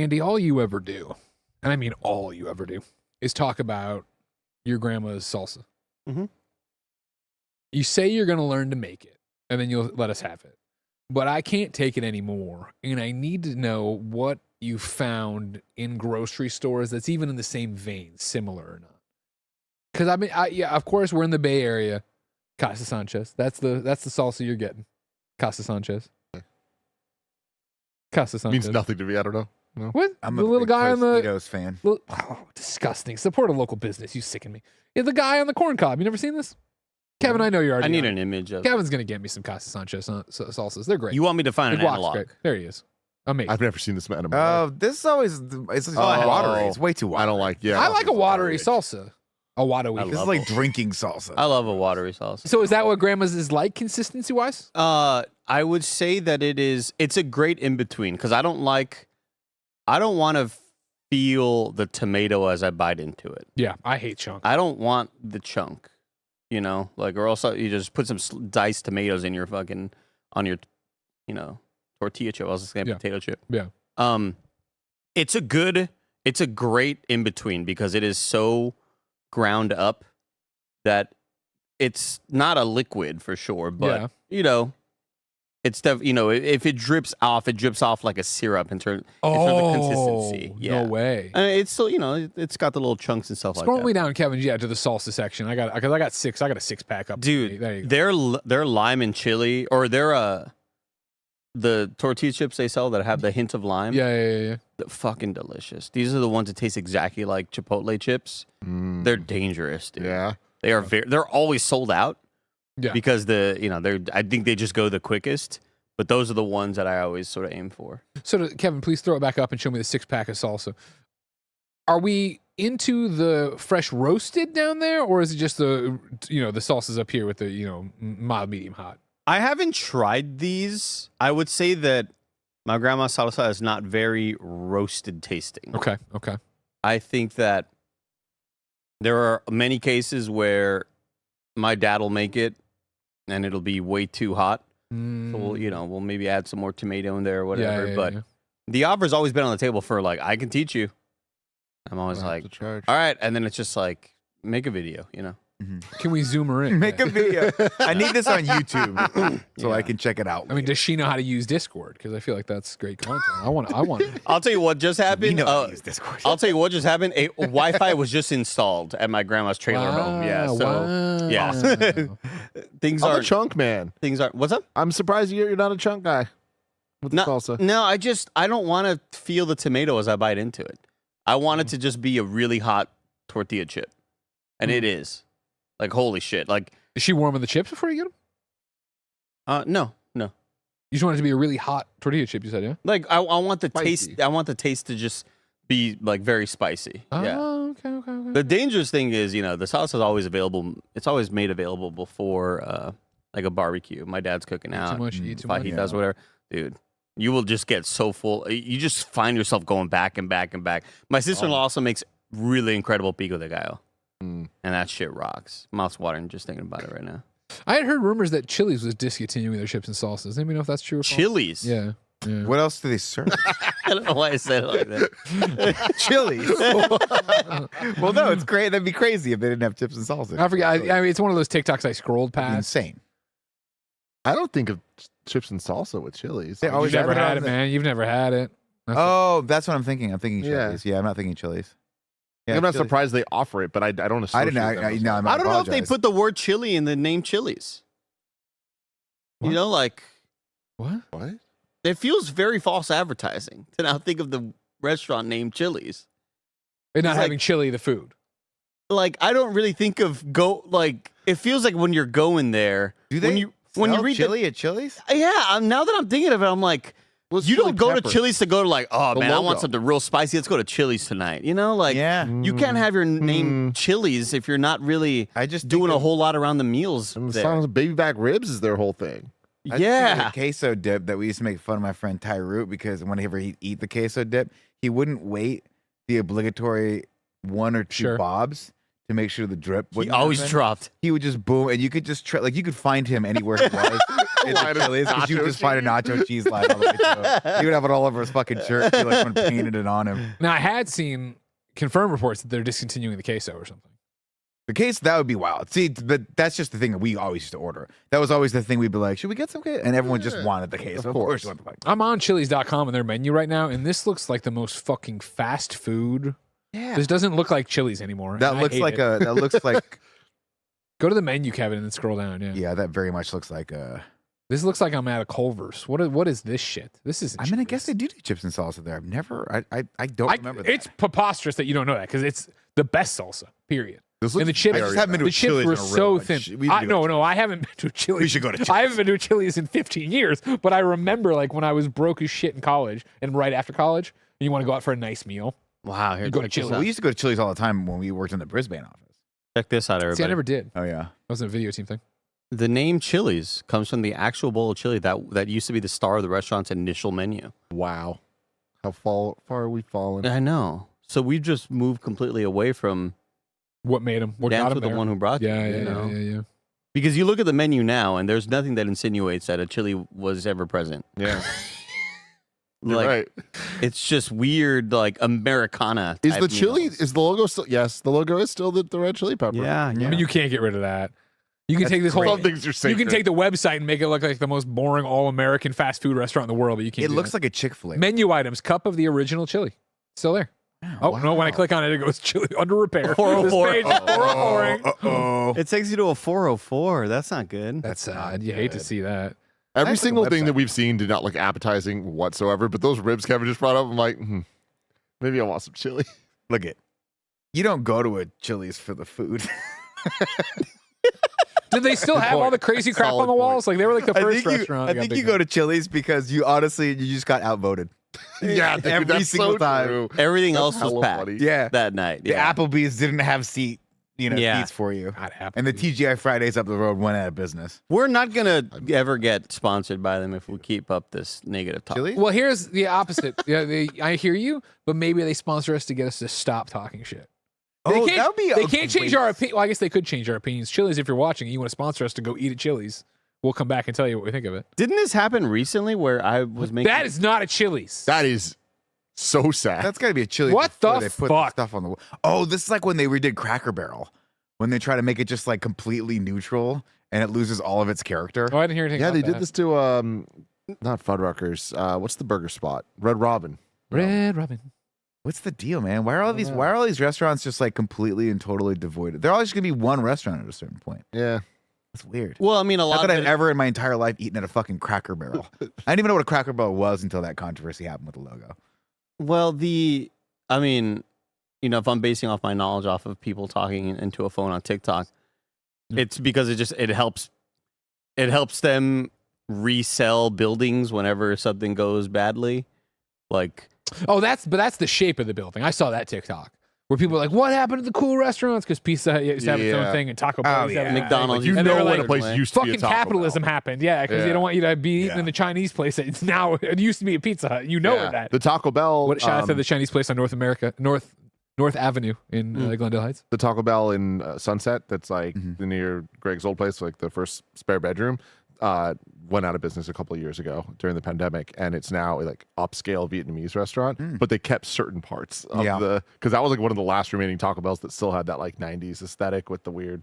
Andy, all you ever do, and I mean all you ever do, is talk about your grandma's salsa. Mm-hmm. You say you're going to learn to make it, and then you'll let us have it. But I can't take it anymore, and I need to know what you found in grocery stores that's even in the same vein, similar or not. Because yeah, of course we're in the Bay Area. Casa Sanchez. That's the salsa you're getting. Casa Sanchez. Casa Sanchez means nothing to me. I don't know. No. What? I'm the a little big guy on the Tostitos fan. disgusting. Support a local business. You sicken me. Yeah, the guy on the corn cob. You never seen this? Kevin, I know you're already. I need on. an image of. Kevin's gonna get me some Casa Sanchez salsas. They're great. You want me to find the an guac's analog? great. There he is. Amazing. I've never seen this man in my life. This is always it's watery. It's way too watery. I don't like. Yeah, I like a watery salsa. A watery. This is like drinking salsa. I love a watery salsa. So is that what grandma's is like consistency wise? I would say that it's a great in between because I don't want to feel the tomato as I bite into it. Yeah, I hate chunk. I don't want the chunk, or else you just put some diced tomatoes in your on your, tortilla chip. I was just saying potato chip. Yeah. It's a great in between because it is so ground up that it's not a liquid for sure, but it's if it drips off like a syrup in terms of consistency. Yeah. No way. I mean, it's still, it's got the little chunks and stuff like that. Scroll me down, Kevin. Yeah, to the salsa section. I got 6. I got a 6-pack up. Dude, there you go. their lime and chili, or their the tortilla chips they sell that have the hint of lime. Yeah. They're fucking delicious. These are the ones that taste exactly like Chipotle chips. They're dangerous, dude. Yeah. They are they're always sold out. Yeah. Because I think they just go the quickest, but those are the ones that I always sort of aim for. So Kevin, please throw it back up and show me the 6-pack of salsa. Are we into the fresh roasted down there, or is it just the salsas up here with the mild, medium, hot? I haven't tried these. I would say that my grandma's salsa is not very roasted tasting. Okay. I think that there are many cases where my dad will make it and it'll be way too hot. So we'll maybe add some more tomato in there or whatever. But the offer's always been on the table for I can teach you. I'm always like, all right. And then it's just like, make a video, Mm-hmm. Can we zoom her in? Make a video. I need this on YouTube so I can check it out. I mean, does she know how to use Discord? Because I feel like that's great content. I want. I'll tell you what just happened. How to use Discord. I'll tell you what just happened. A Wi-Fi was just installed at my grandma's trailer home. Yeah, so yeah, things I'm are a chunk man. Things are. What's up? I'm surprised you're not a chunk guy with the salsa. No, I don't want to feel the tomato as I bite into it. I want it to just be a really hot tortilla chip, and it is. Like, holy shit. Like, is she warming the chips before you get them? No. You just want it to be a really hot tortilla chip, you said, yeah? Like, I want the Spicy. taste. I want the taste to just be like very spicy. Yeah. Oh, okay. The dangerous thing is, the salsa is always available. It's always made available before like a barbecue. My dad's cooking out. Eat too much. He does whatever. Dude, you will just get so full. You just find yourself going back and back and back. My sister-in-law also makes really incredible pico de gallo. And that shit rocks. Mouth's watering just thinking about it right now. I had heard rumors that Chili's was discontinuing their chips and salsas. Anybody know if that's true or false? Chili's? Yeah. What else do they serve? I don't know why I said it like that. Chili's. Well, no, it's great. That'd be crazy if they didn't have chips and salsa. I forget. I mean, it's one of those TikToks I scrolled past. Insane. I don't think of chips and salsa with Chili's. They always You've never have it had on it, the- man. You've never had it. That's what I'm thinking. I'm thinking Yeah. Chili's. Yeah, I'm not thinking Chili's. Yeah, I'm not Chili's. surprised they offer it, but I don't associate I didn't. I them. I don't know if they put the word chili in the name Chili's. What? Like, What? What? it feels very false advertising to now think of the restaurant named Chili's. And not It's like- having chili, the food. Like, I don't really think of it feels like when you're going there. Do they when you sell read chili at Chili's? now that I'm thinking of it, I'm like, Well, it's you don't chili go pepper. to Chili's to go to like, oh The man, I want logo. something real spicy. Let's go to Chili's tonight. Yeah. You can't have your name Chili's if you're not really I just doing think a of- whole lot around the meals. And the there. sounds of baby back ribs is their whole thing. I just think of Yeah. the queso dip that we used to make fun of my friend Ty Root because whenever he'd eat the queso dip, he wouldn't wait the obligatory 1 or 2 Sure. bobs to make sure the drip. He wouldn't always happen. dropped. He would just boom, and you could just like you could find him anywhere he was. In the Chili's, because you would just find a nacho cheese line all the way through. He would have it all over his fucking shirt. He like someone painted it on him. Now, I had seen confirmed reports that they're discontinuing the queso or something. The case, that would be wild. See, but that's just the thing that we always used to order. That was always the thing we'd be like, should we get some queso? And everyone just wanted the queso. Of course. You want the fucking I'm on Chili's.com and their menu right now, and this looks like the most fucking fast food. yeah. This doesn't look like Chili's anymore. That and I looks hate like it. that looks like, Go to the menu, Kevin, and then scroll down. Yeah. yeah, that very much looks like This looks like I'm at a Culver's. What is this shit? This is. I mean, I guess they do chips and salsa there. I've never, I don't remember that. It's preposterous that you don't know that because it's the best salsa. Period. This And the looks chips, I just haven't been to the a chips Chili's were in a so real thin. bunch. We need to go to No, I haven't been to a Chili's. We should go to Chili's. I haven't been to a Chili's in 15 years, but I remember like when I was broke as shit in college and right after college, and you want to go out for a nice meal. Wow. Here, You go to check this Chili's. out. We used to go to Chili's all the time when we worked in the Brisbane office. Check this out, everybody. See, I never did. Oh yeah. That wasn't a video team thing. The name Chili's comes from the actual bowl of chili that used to be the star of the restaurant's initial menu. wow. How far are we falling? I know. So we just moved completely away from What made him? What dance got him with there? the one who brought Yeah, you. yeah, you know? yeah. Because you look at the menu now, and there's nothing that insinuates that a chili was ever present. Yeah. You're Like right. it's just weird, like Americana. Is type the chili, meals. is the logo still, yes, the logo is still the red chili pepper. Yeah, I mean, you can't get rid of that. You can take this whole. Some things are You sacred. can take the website and make it look like the most boring all-American fast food restaurant in the world, but you can't. It do looks that. like a Chick-fil-A. Menu items, cup of the original chili, still there. Oh no! When I click on it, it goes chili under repair. 404. This page is 404. Uh-oh. It takes you to a 404. That's not good. That's sad. not You hate to good. see that. Every Nice single looking thing that website. we've seen did not look appetizing whatsoever, but those ribs Kevin just brought up, I'm like, maybe I want some chili. Look it. You don't go to a Chili's for the food. Did they still have all the crazy crap Solid on the point. walls? Like they were like the first restaurant. I think you go to Chili's because you honestly you just got outvoted. Yeah, dude, Every that's single so time. true. Everything That's else was hella packed funny. Yeah. that night. The Yeah. Applebee's didn't have Yeah. seats for you. God, And the TGI Fridays up the road went out of business. We're not gonna ever get sponsored by them if we keep up this negative talk. Chili? Well, here's the opposite. Yeah, I hear you, but maybe they sponsor us to get us to stop talking shit. They Oh, can't, that would be They a can't change great- our opinion. Well, I guess they could change our opinions. Chili's, if you're watching and you want to sponsor us to go eat at Chili's, we'll come back and tell you what we think of it. Didn't this happen recently where I was making That is not a Chili's. That is so sad. That's got to be a Chili. What before the they put fuck? stuff on the wall. Oh, this is like when they redid Cracker Barrel, when they try to make it just like completely neutral and it loses all of its character. Oh, I didn't hear anything Yeah, about they that. did this to not Fuddruckers. What's the burger spot? Red Robin. Red Robin. What's the deal, man? Why are all these? Why are all these restaurants just like completely and totally devoid? They're all just gonna be one restaurant at a certain point. Yeah. That's weird. Well, I mean, a Not lot that of I've it, ever in my entire life eaten at a fucking Cracker Barrel. I didn't even know what a Cracker Barrel was until that controversy happened with the logo. well, I mean, you know, if I'm basing off my knowledge off of people talking into a phone on TikTok, it's because it helps them resell buildings whenever something goes badly. Like, Oh, that's the shape of the building. I saw that TikTok where people are like, "What happened to the cool restaurants?" Because Pizza Hut used to have its own Yeah. thing, and Taco Bell used to have its own McDonald's. thing. You And they know were when like, a place used to be a fucking Taco capitalism Bell. happened, yeah, because they Yeah. don't want you to be eating Yeah. in the Chinese place. It's now it used to be a Pizza Hut. You know Yeah. that. The Taco Bell. What shout out to the Chinese place on North Avenue in Glendale Heights. the Taco Bell in Sunset that's like Mhm. near Greg's old place, like the first spare bedroom, went out of business a couple of years ago during the pandemic, and it's now like upscale Vietnamese restaurant. Mm. But they kept certain parts of Yeah. because that was like one of the last remaining Taco Bells that still had that like 90s aesthetic with the weird.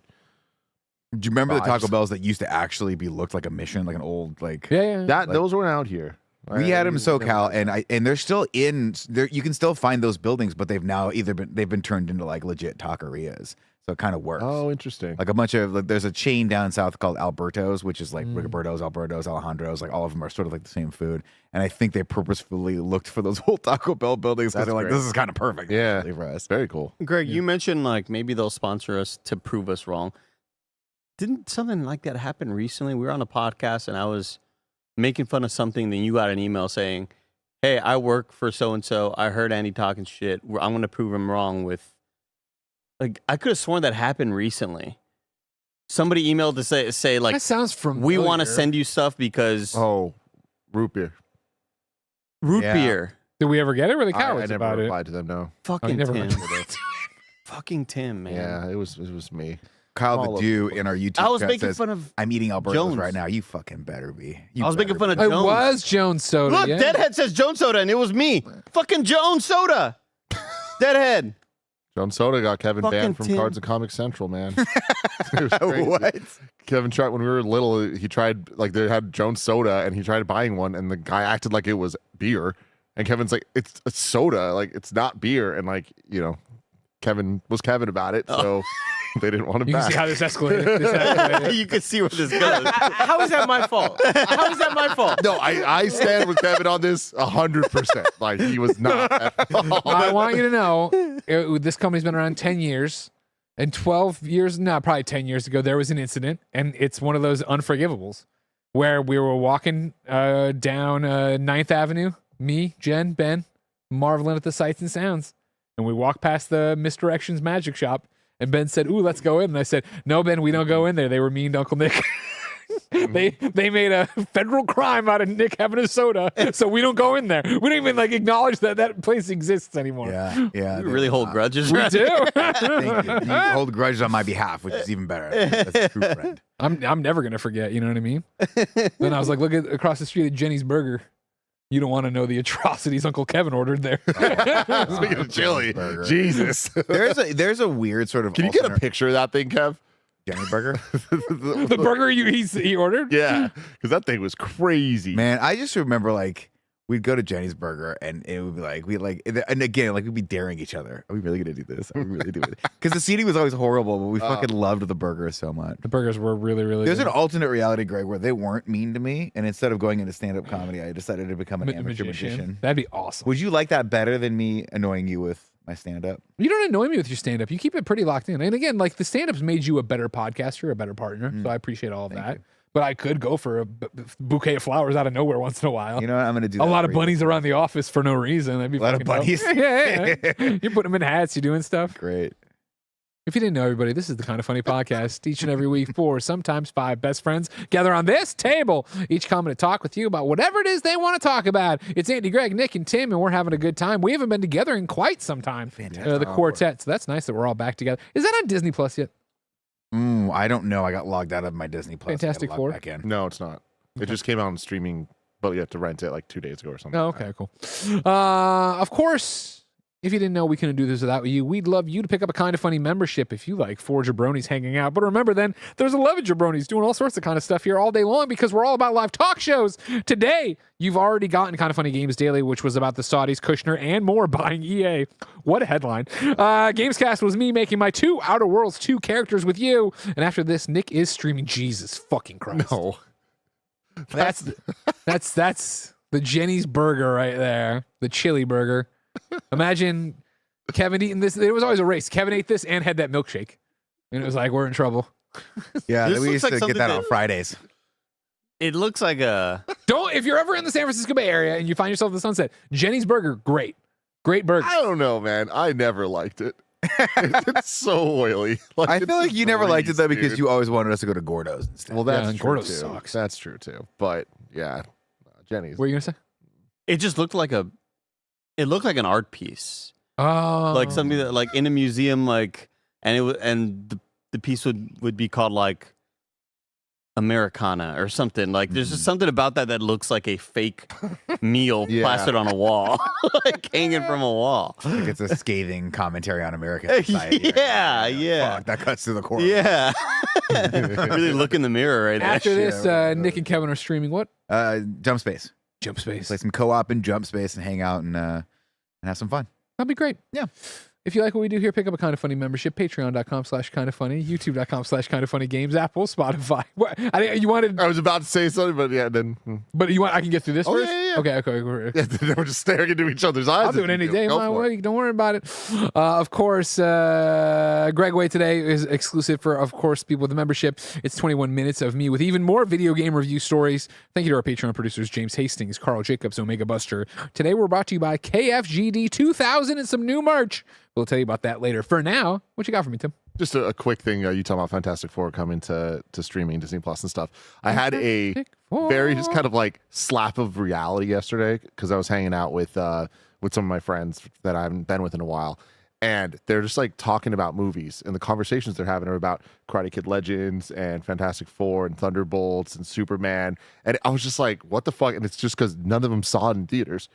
Do you remember the Taco Vibes. Bells that used to actually be looked like a mission, like an old like? Yeah. That Like- those weren't out here. We had them in SoCal, and they're still in there. You can still find those buildings, but they've now they've been turned into like legit taquerias. So it kind of works. Oh, interesting. Like a bunch of like, there's a chain down south called Alberto's, which is like Rigoberto's, Alberto's, Alejandro's. Like all of them are sort of like the same food. And I think they purposefully looked for those old Taco Bell buildings because That's they're like, great. this is kind of perfect. Yeah. actually, for us. Very cool. Greg, you mentioned like maybe they'll sponsor us to prove us wrong. Didn't something like that happen recently? We were on a podcast and I was making fun of something, then you got an email saying, "Hey, I work for so and so. I heard Andy talking shit. I'm going to prove him wrong with." Like, I could have sworn that happened recently. Somebody emailed to say like, that sounds familiar. "We want to send you stuff because Oh, root beer. root Yeah. beer." Did we ever get it? Were they I cowards never about it? replied to them. No. Oh, you Fucking never Tim. remember it. Fucking Tim, man. Yeah, it was me. Kyle All the of Dew them. in our YouTube I was chat making says, fun of. I'm eating Alberto's Jones. right now. You fucking better be. You I was making better fun of It Jones. was Jones Soda. Look, yeah. Deadhead says Jones Soda, and it was me. Fucking Jones Soda. Deadhead. Joan Soda got Kevin Fucking banned from Tim. Cards and Comics Central, man. It was crazy. What? Kevin tried when we were little. He tried like they had Jones Soda, and he tried buying one, and the guy acted like it was beer, and Kevin's like, "It's a soda, like it's not beer," and like Kevin was Kevin about it, so they didn't want him You can back. see how this escalated. You can see where this goes. How is that my fault? How is that my fault? No, I stand with Kevin on this 100%. Like he was not. At all. I want you to know this company's been around 10 years, and 12 years, no, probably 10 years ago, there was an incident, and it's one of those unforgivables where we were walking down 9th Avenue, me, Jen, Ben, marveling at the sights and sounds. And we walked past the Misdirections Magic Shop, and Ben said, "Ooh, let's go in." And I said, "No, Ben, we don't go in there. They were mean to Uncle Nick." They made a federal crime out of Nick having a soda, so we don't go in there. We don't even like acknowledge that place exists anymore. Yeah, yeah. You really hold grudges. We right? do. Thank you. You hold grudges on my behalf, which is even better. That's a true friend. I'm never gonna forget. You know what I mean? Then I was like, look at across the street at Jenny's Burger. You don't want to know the atrocities Uncle Kevin ordered there. Speaking of chili, Burger. Jesus. There's a weird sort of. Can you get a alternate- picture of that thing, Kev? Jenny Burger? The burger he ordered. Yeah, because that thing was crazy. Man, I just remember like we'd go to Jenny's Burger and it would be like and again like we'd be daring each other. Are we really gonna do this? Are we really doing it? Because the seating was always horrible, but we fucking loved the burger so much. The burgers were really, really There's good. an alternate reality, Greg, where they weren't mean to me, and instead of going into stand-up comedy, I decided to become an amateur magician. That'd be awesome. Would you like that better than me annoying you with my stand-up? You don't annoy me with your stand up. You keep it pretty locked in. And again, like the stand up's made you a better podcaster, a better partner. So I appreciate all of Thank that. you. But I could go for a bouquet of flowers out of nowhere once in a while. You know what? I'm gonna do A that lot for of you. bunnies around the office for no reason. That'd be A lot of fucking dope. bunnies? Yeah. You're putting them in hats. You're doing stuff. Great. If you didn't know, everybody, this is the Kind of Funny podcast. Each and every week, 4, sometimes 5 best friends gather on this table, each coming to talk with you about whatever it is they want to talk about. It's Andy, Greg, Nick, and Tim, and we're having a good time. We haven't been together in quite some time. Fantastic. The quartet. So that's nice that we're all back together. Is that on Disney Plus yet? I don't know. I got logged out of my Disney Plus. I gotta Fantastic log Four? back in. No, it's not. It just came out on streaming, but you have to rent it like 2 days ago or something. Oh, okay, cool. Of course, if you didn't know, we couldn't do this without you. We'd love you to pick up a Kind of Funny membership if you like 4 jabronis hanging out. But remember, then there's 11 jabronis doing all sorts of kind of stuff here all day long because we're all about live talk shows. Today, you've already gotten Kind of Funny Games Daily, which was about the Saudis, Kushner, and more buying EA. What a headline. Gamescast was me making my 2 Outer Worlds 2 characters with you. And after this, Nick is streaming. Jesus fucking Christ. No. That's the Jenny's burger right there. The chili burger. Imagine Kevin eating this. It was always a race. Kevin ate this and had that milkshake. And it was like, we're in trouble. Yeah, This we looks used like to get something that that- on Fridays. It looks like a. If you're ever in the San Francisco Bay Area and you find yourself at the Sunset, Jenny's burger, great. Great burger. I don't know, man. I never liked it. It's so oily. Like, I it's feel like you never liked it though grease, because dude. you always wanted us to go to Gordo's instead. Well, Yeah, that's and true Gordo's too. sucks. That's true too. But yeah, Jenny's. What are you going to say? It just looked like a. It looked like an art piece, Oh. like something that, like in a museum, like, and the piece would be called like Americana or something. Like, there's just something about that looks like a fake meal Yeah. plastered on a wall, like hanging from a wall. Like it's a scathing commentary on American society. Yeah, yeah. Fuck, that cuts through the core. Yeah. Really look in the mirror right there. After this, Yeah, Nick and Kevin are streaming what? Jump Space. Jump Space. Play some co-op in Jump Space and hang out and have some fun. That'd be great. Yeah. If you like what we do here, pick up a Kind of Funny membership. Patreon.com/kindoffunny. YouTube.com/kindoffunnygames. Apple, Spotify. What? You wanted, I was about to say something, but yeah, then but you want? I can get through this Oh, first. yeah, yeah. Okay. they were just staring into each other's eyes. I'll do it as any you day go my for it. way. Don't worry about it. Of course, Greg Way today is exclusive for, of course, people with a membership. It's 21 minutes of me with even more video game review stories. Thank you to our Patreon producers, James Hastings, Carl Jacobs, Omega Buster. Today, we're brought to you by KFGD 2000 and some new merch. We'll tell you about that later. For now, what you got for me, Tim? Just a quick thing. You talking about Fantastic Four coming to streaming, Disney Plus and stuff. I had a Fantastic Four. very just kind of like slap of reality yesterday because I was hanging out with some of my friends that I haven't been with in a while, and they're just like talking about movies, and the conversations they're having are about Karate Kid Legends and Fantastic Four and Thunderbolts and Superman. And I was just like, what the fuck? And it's just because none of them saw it in theaters.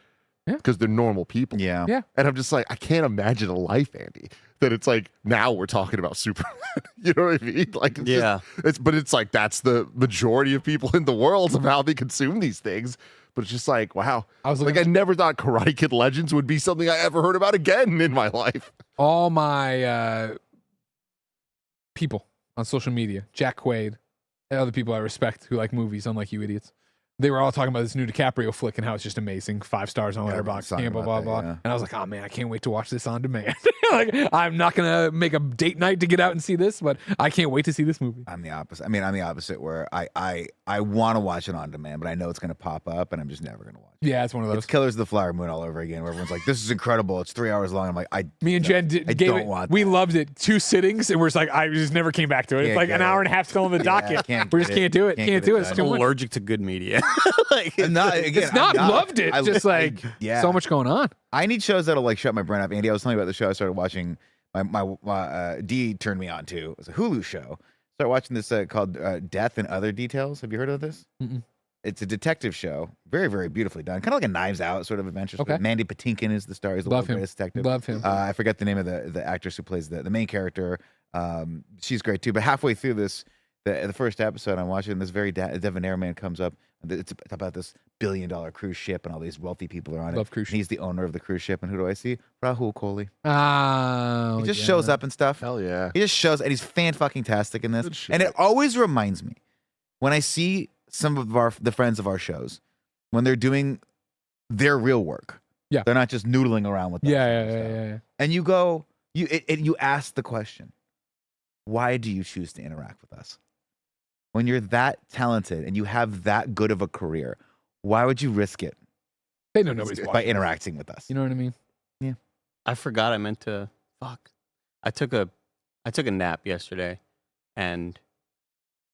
Yeah. Because they're normal people. Yeah. Yeah. And I'm just like, I can't imagine a life, Andy, that it's like now we're talking about Superman. You know what I mean? Like, it's Yeah. but it's like that's the majority of people in the world of how they consume these things. But it's just like, wow. I was Like, looking I never thought Karate Kid Legends would be something I ever heard about again in my life. all my people on social media, Jack Quaid, and other people I respect who like movies, unlike you idiots. They were all talking about this new DiCaprio flick and how it's just amazing. 5 stars on Yeah, everyone's Letterboxd, talking blah, about blah, that, blah. yeah. And I was like, oh man, I can't wait to watch this on demand. Like, I'm not going to make a date night to get out and see this, but I can't wait to see this movie. I'm the opposite. I mean, I'm the opposite where I want to watch it on demand, but I know it's going to pop up and I'm just never going to watch it. Yeah, it's one of those. It's Killers of the Flower Moon all over again, where everyone's like, "This is incredible! It's 3 hours long." I'm like, Me and Jen I gave don't it. want We that. loved it. 2 sittings, and we're just like, I just never came back to it. It's Can't like get an it. hour and a half still on the docket. can't We get just it. can't do it. Can't Can't get do it it. It's done. too I'm much. allergic to good media. Like, I'm not. Again, It's not I'm loved it. Just like yeah. so much going on. I need shows that'll like shut my brain off. Andy, I was telling you about the show I started watching. My D turned me on to. It's a Hulu show. Started watching this called Death and Other Details. Have you heard of this? Mm-mm. It's a detective show, very, very beautifully done. Kind of like a Knives Out sort of adventure. Okay. Mandy Patinkin is the star. He's the Love world's him. greatest detective. Love him. I forget the name of the actress who plays the main character. She's great too. But halfway through this, the first episode, I'm watching this very debonair man comes up. It's about this $1 billion cruise ship, and all these wealthy people are on Love it. cruise And he's the owner of the cruise ship. And who do I see? Rahul Kohli. Oh, He just yeah. shows up and stuff. Hell yeah. He just shows, and he's fan-fucking-tastic in this. Good shit. And it always reminds me when I see some of the friends of our shows when they're doing their real work. Yeah. They're not just noodling around with us Yeah, and yeah, stuff. yeah, yeah. And you go, you ask the question, why do you choose to interact with us? When you're that talented and you have that good of a career, why would you risk it They know nobody's by watching. interacting with us? You know what I mean? I forgot I meant to. Fuck. I took a nap yesterday, and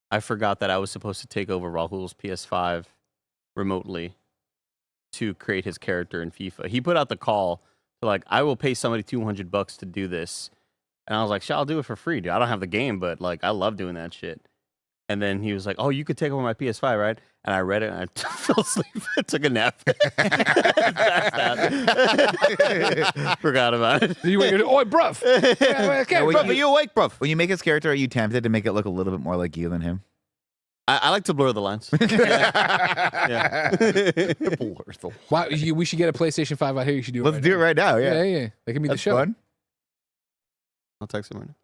I forgot that I was supposed to take over Rahul's PS5 remotely to create his character in FIFA. He put out the call to like, I will pay somebody $200 to do this, and I was like, "Shit, I'll do it for free, dude. I don't have the game, but like, I love doing that shit." And then he was like, "Oh, you could take over my PS5, right?" And I read it, and I fell asleep. I took a nap. Forgot about it. You wait, oh, bruv. Yeah, okay, Yeah, well, bruv. Are you awake, bro? When you make his character, are you tempted to make it look a little bit more like you than him? I like to blur the lines. Why, we should get a PlayStation 5 out here. You should do it. Let's do it right now. Yeah, Yeah, yeah, yeah. That can be that's the show. fun. I'll text him right now.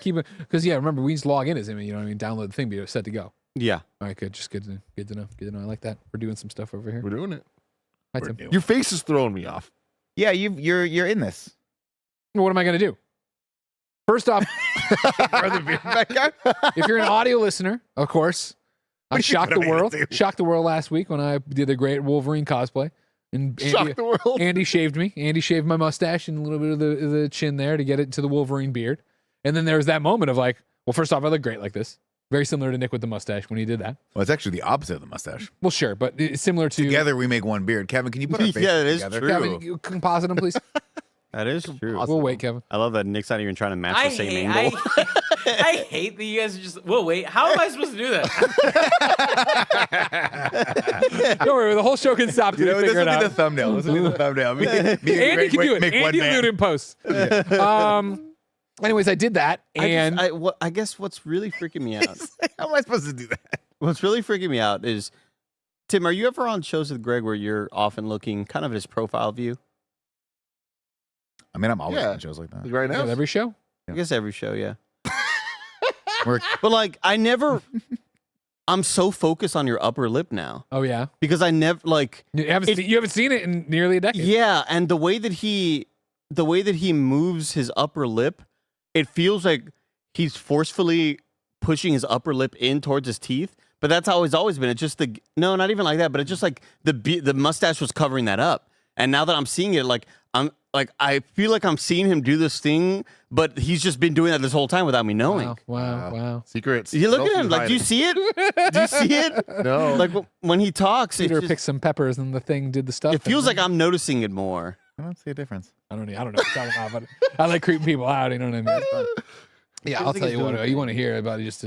Keep it because remember we just log in as him. You know what I mean? Download the thing, be set to go. Yeah. All right, good. Just good to know. Good to know. I like that. We're doing some stuff over here. We're doing it. Hi, Tim. Your face is throwing me off. Yeah, you're in this. What am I going to do? First off, if you're an audio listener, of course, I What are you shocked the gonna world. do? Shocked the world last week when I did the great Wolverine cosplay. And Shock the world. Andy shaved me. Andy shaved my mustache and a little bit of the chin there to get it to the Wolverine beard. And then there was that moment of like, well, first off, I look great like this. Very similar to Nick with the mustache when he did that. Well, it's actually the opposite of the mustache. Well, sure, but it's similar to Together we make one beard. Kevin, can you put our faces Yeah, it is together? true. Kevin, you composite him, please. That is true. We'll wait, Kevin. I love that Nick's not even trying to match I the same hate, angle. I hate that you guys are just. Well, wait. How am I supposed to do that? Don't worry, the whole show can stop till You you know, this figure will it be out. the thumbnail. This will be the thumbnail. Andy can do it. Andy will do it in post. Anyways, I did that, and I guess what's really freaking me out. How am I supposed to do that? What's really freaking me out is, Tim, are you ever on shows with Greg where you're often looking kind of at his profile view? I mean, I'm always Yeah. on shows like that. Like right now. at every show. I guess every show, yeah. We're- But like, I'm so focused on your upper lip now Oh yeah, because I never like. you haven't seen it in nearly a decade. Yeah, and the way that he moves his upper lip, it feels like he's forcefully pushing his upper lip in towards his teeth. But that's how it's always been. It's just not even like that. But it's just like the mustache was covering that up. And now that I'm seeing it, I feel like I'm seeing him do this thing, but he's just been doing that this whole time without me knowing. Wow. Secrets. You look What at else him is like, do you hiding? see it? Do you see it? No. Like when he talks, Peter it picked some peppers and the thing did the stuff. feels and like I'm noticing it more. I don't see a difference. I don't know what you're talking about, but I like creeping people out. You know what I mean? It's fun. Yeah, I'll tell you what. You want to hear about just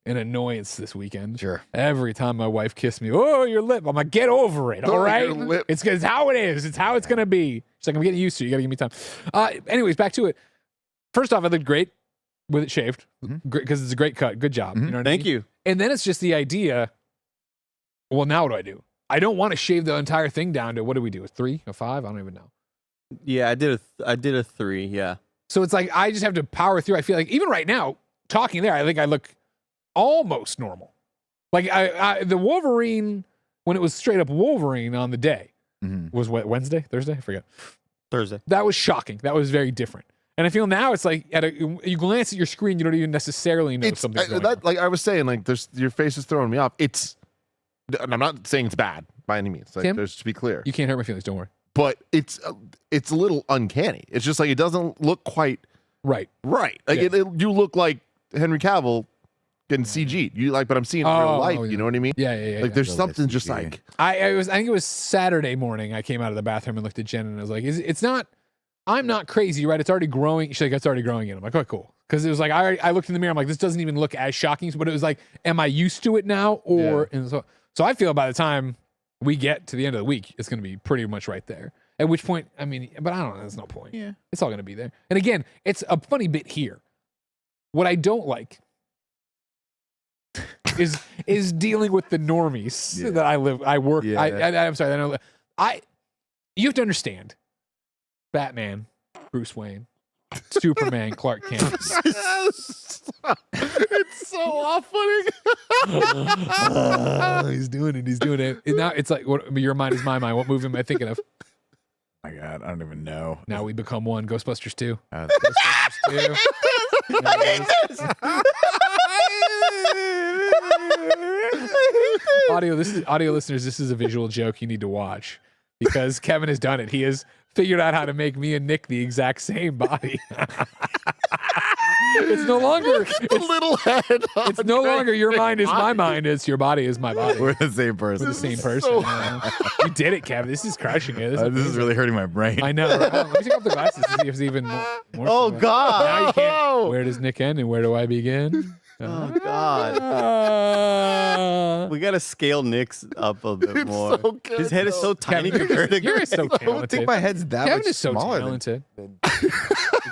an annoyance this weekend? Sure. Every time my wife kissed me, oh, your lip. I'm like, get over it. All right, your lip. it's how it is. It's how it's gonna be. She's like, I'm getting used to it. You gotta give me time. Anyways, back to it. First off, I looked great with it shaved because it's a great cut. Good job. You know what I Thank mean? you. And then it's just the idea. Well, now what do? I don't want to shave the entire thing down to what do we do? A 3, a 5? I don't even know. Yeah, I did a 3. Yeah. So it's like I just have to power through. I feel like even right now, talking there, I think I look almost normal. Like the Wolverine, when it was straight up Wolverine on the day, was what, Wednesday, Thursday? I forget. Thursday. That was shocking. That was very different. And I feel now it's like you glance at your screen, you don't even necessarily know something's going on. Like I was saying, like your face is throwing me off. And I'm not saying it's bad by any means. Like, Tim? just to be clear, You can't hurt my feelings. Don't worry. but it's a little uncanny. It's just like it doesn't look quite Right. right. Like Yes. you look like Henry Cavill getting CG'd. You like, but I'm seeing it in real life. yeah. You know what I mean? Yeah. Like there's Little something bit just CG. like I think it was Saturday morning. I came out of the bathroom and looked at Jen and I was like, it's not, I'm not crazy, right? It's already growing. She's like, it's already growing in. I'm like, oh, cool. Because it was like, I looked in the mirror. I'm like, this doesn't even look as shocking. But it was like, am I used to it now? And so I feel by the time we get to the end of the week, it's going to be pretty much right there. At which point, I mean, but I don't know. There's no point. Yeah. It's all going to be there. And again, it's a funny bit here. What I don't like is dealing with the normies that I work. Yeah. I'm sorry. You have to understand. Batman, Bruce Wayne, Superman, Clark Kent. it's so off-putting. He's doing it. And now it's like, your mind is my mind. What movie am I thinking of? My God, I don't even know. Now we become one. Ghostbusters 2. Uh, Audio listeners, this is a visual joke you need to watch because Kevin has done it. He has figured out how to make me and Nick the exact same body. It's no longer Little head. it's no longer your mind is my mind. It's your body is my body. We're the same person. We're the same person. You did it, Kevin. This is crushing it. This is really hurting my brain. I know. Right? Let me take off the glasses to see if it's even more. Oh so. God. Now you can't. Where does Nick end and where do I begin? Oh God. We gotta scale Nick's up a bit It's more. so good, His head is so tiny Kevin, compared to you're Greg. so I don't talented. think my head's that Kevin much is so smaller talented.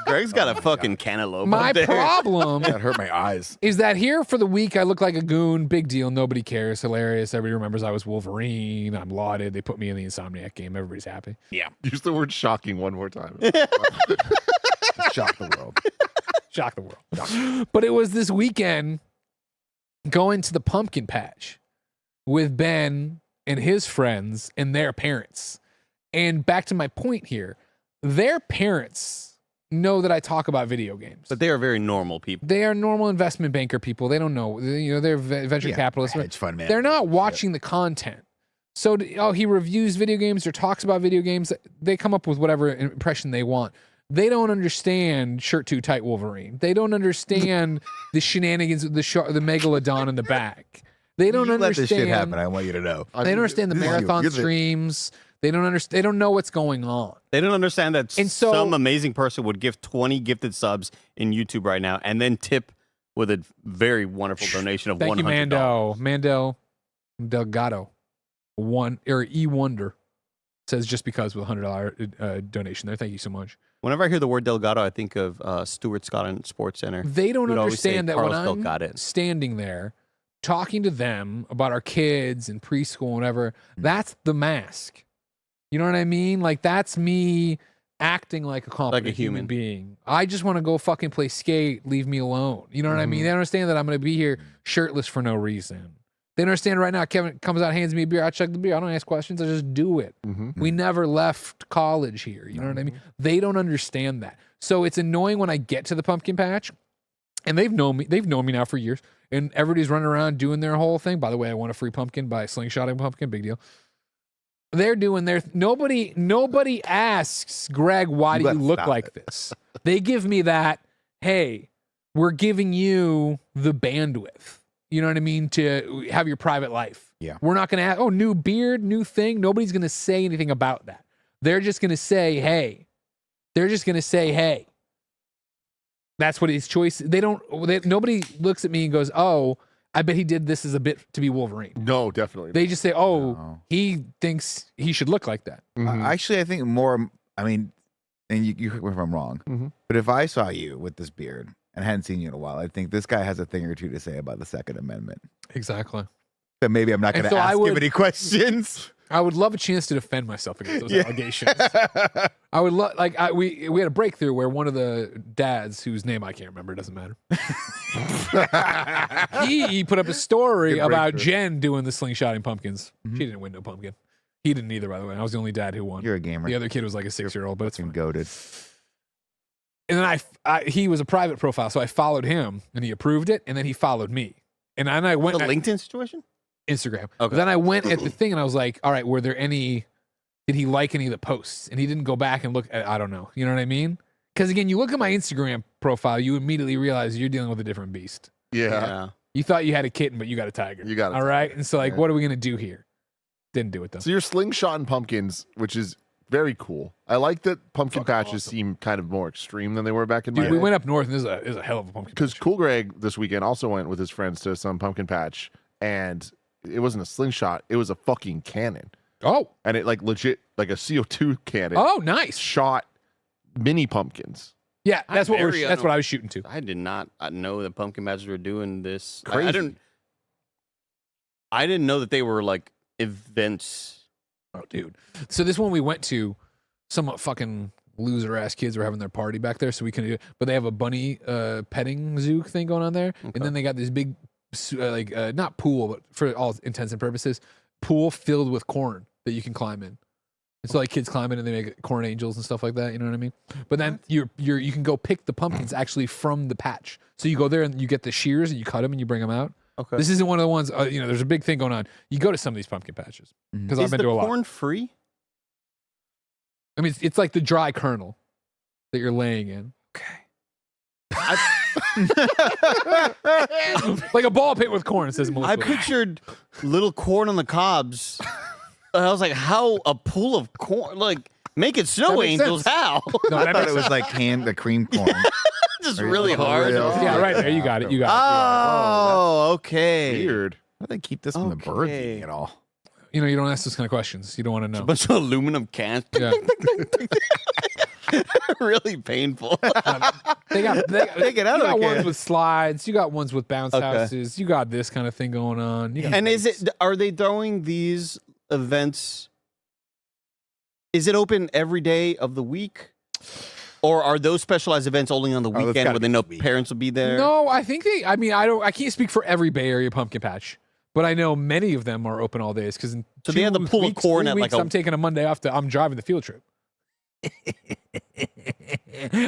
Greg's got a fucking cantaloupe. My up there. problem That hurt my eyes. is that here for the week I look like a goon. Big deal. Nobody cares. Hilarious. Everybody remembers I was Wolverine. I'm lauded. They put me in the Insomniac game. Everybody's happy. Use the word shocking one more time. Shock the world. Shock the world. But it was this weekend going to the pumpkin patch with Ben and his friends and their parents. And back to my point here, their parents know that I talk about video games. But they are very normal people. They are normal investment banker people. They don't know. They're venture capitalists. Hedge fund man. They're not watching the content. So, he reviews video games or talks about video games. They come up with whatever impression they want. They don't understand shirt too tight Wolverine. They don't understand the shenanigans of the megalodon in the back. They don't You understand. let this shit happen. I want you to know. They don't understand the This is you. marathon You're the- streams. They don't understand. They don't know what's going on. They don't understand that And so- some amazing person would give 20 gifted subs in YouTube right now and then tip with a very wonderful donation of Thank you, $100. Mando Delgado, E Wonder says just because with $100 donation there. Thank you so much. Whenever I hear the word Delgado, I think of Stuart Scott and Sports Center. They don't We'd always say understand that when Carlos I'm Delgado. standing there talking to them about our kids and preschool and whatever, that's the mask. You know what I mean? Like that's me acting like a competent human human. being. I just want to go fucking play skate. Leave me alone. You know what I mean? They understand that I'm going to be here shirtless for no reason. They understand right now. Kevin comes out, hands me a beer. I chug the beer. I don't ask questions. I just do it. We never left college here. You know what I mean? They don't understand that. So it's annoying when I get to the pumpkin patch, and they've known me. They've known me now for years, and everybody's running around doing their whole thing. By the way, I won a free pumpkin by slingshotting pumpkin. Big deal. They're doing their nobody asks Greg, why do you look stop like this? They give me that, hey, we're giving you the bandwidth. You know what I mean? To have your private life. Yeah. We're not going to ask, new beard, new thing. Nobody's going to say anything about that. they're just going to say, hey. They're just going to say, hey. That's what his choice. Nobody looks at me and goes, oh, I bet he did this as a bit to be Wolverine. No, definitely. They just say, oh, No. he thinks he should look like that. Mhm. Actually, I think more. I mean, and you correct me if I'm wrong, Mhm. but if I saw you with this beard and hadn't seen you in a while, I think this guy has a thing or two to say about the Second Amendment. Exactly. But maybe I'm not And going to so I ask him would- any questions. I would love a chance to defend myself against those Yeah. allegations. I would love, we had a breakthrough where one of the dads, whose name I can't remember, it doesn't matter. he put up a story Good about breakthrough. Jen doing the slingshotting pumpkins. Mhm. She didn't win no pumpkin. He didn't either, by the way. I was the only dad who won. You're a gamer. The other kid was like a 6-year-old, but it's fine. Goaded. And then he was a private profile, so I followed him, and he approved it, and then he followed me. And then I went The LinkedIn situation? Instagram. Okay. Then I went at the thing, and I was like, all right, were there any? Did he like any of the posts? And he didn't go back and look. I don't know. You know what I mean? Because again, you look at my Instagram profile, you immediately realize you're dealing with a different beast. Yeah. You thought you had a kitten, but you got a tiger. You got a all right. And so, like, Yeah. what are we gonna do here? Didn't do it though. So you're slingshotting pumpkins, which is very cool. I like that pumpkin Fucking patches awesome. seem kind of more extreme than they were back in my Dude, we day. went up north, and there's a hell of a pumpkin. Because patch. Cool Greg this weekend also went with his friends to some pumpkin patch, and it wasn't a slingshot; it was a fucking cannon, Oh, and it like legit like a CO2 cannon oh, nice. shot mini pumpkins. Yeah, that's what very that's what I was shooting to. I did not know that pumpkin patches were doing this. I Crazy. didn't know that they were like events. Oh, dude. So this one we went to, some fucking loser ass kids were having their party back there, so we couldn't do it. But they have a bunny petting zoo thing going on there, Okay. and then they got this big, not pool, but for all intents and purposes, pool filled with corn that you can climb in. And so like kids climb in and they make corn angels and stuff like that. You know what I mean? But then you can go pick the pumpkins actually from the patch. So you go there and you get the shears and you cut them and you bring them out. Okay. This isn't one of the ones. There's a big thing going on. You go to some of these pumpkin patches because I've Is been the to a lot. corn free? I mean, it's like the dry kernel that you're laying in, like a ball pit with corn. Says Melissa. I pictured little corn on the cobs. I was like, how a pool of corn? Like, make it snow That makes angels? sense. How? No, I that thought makes it was like the cream corn. Just Or really you- hard. Yeah, yeah, right there. You got it. You got Oh, okay. Weird. How do they keep this from the birds Okay. eating it all? it. You know, you don't ask those kind of questions. You don't want to A know. bunch of aluminum cans. Yeah. Really painful. They got Take it out you of got the ones can. with slides. You got ones with bounce Okay. houses. You got this kind of thing going on. You got And is this. it? Are they throwing these events? Is it open every day of the week, or are those specialized events only on the that's weekend gotta where be they know the weekend. parents will be there? No, I think they. I mean, I can't speak for every Bay Area pumpkin patch, but I know many of them are open all days because So they have the pool of corn at, like, a- I'm taking a Monday off. I'm driving the field trip.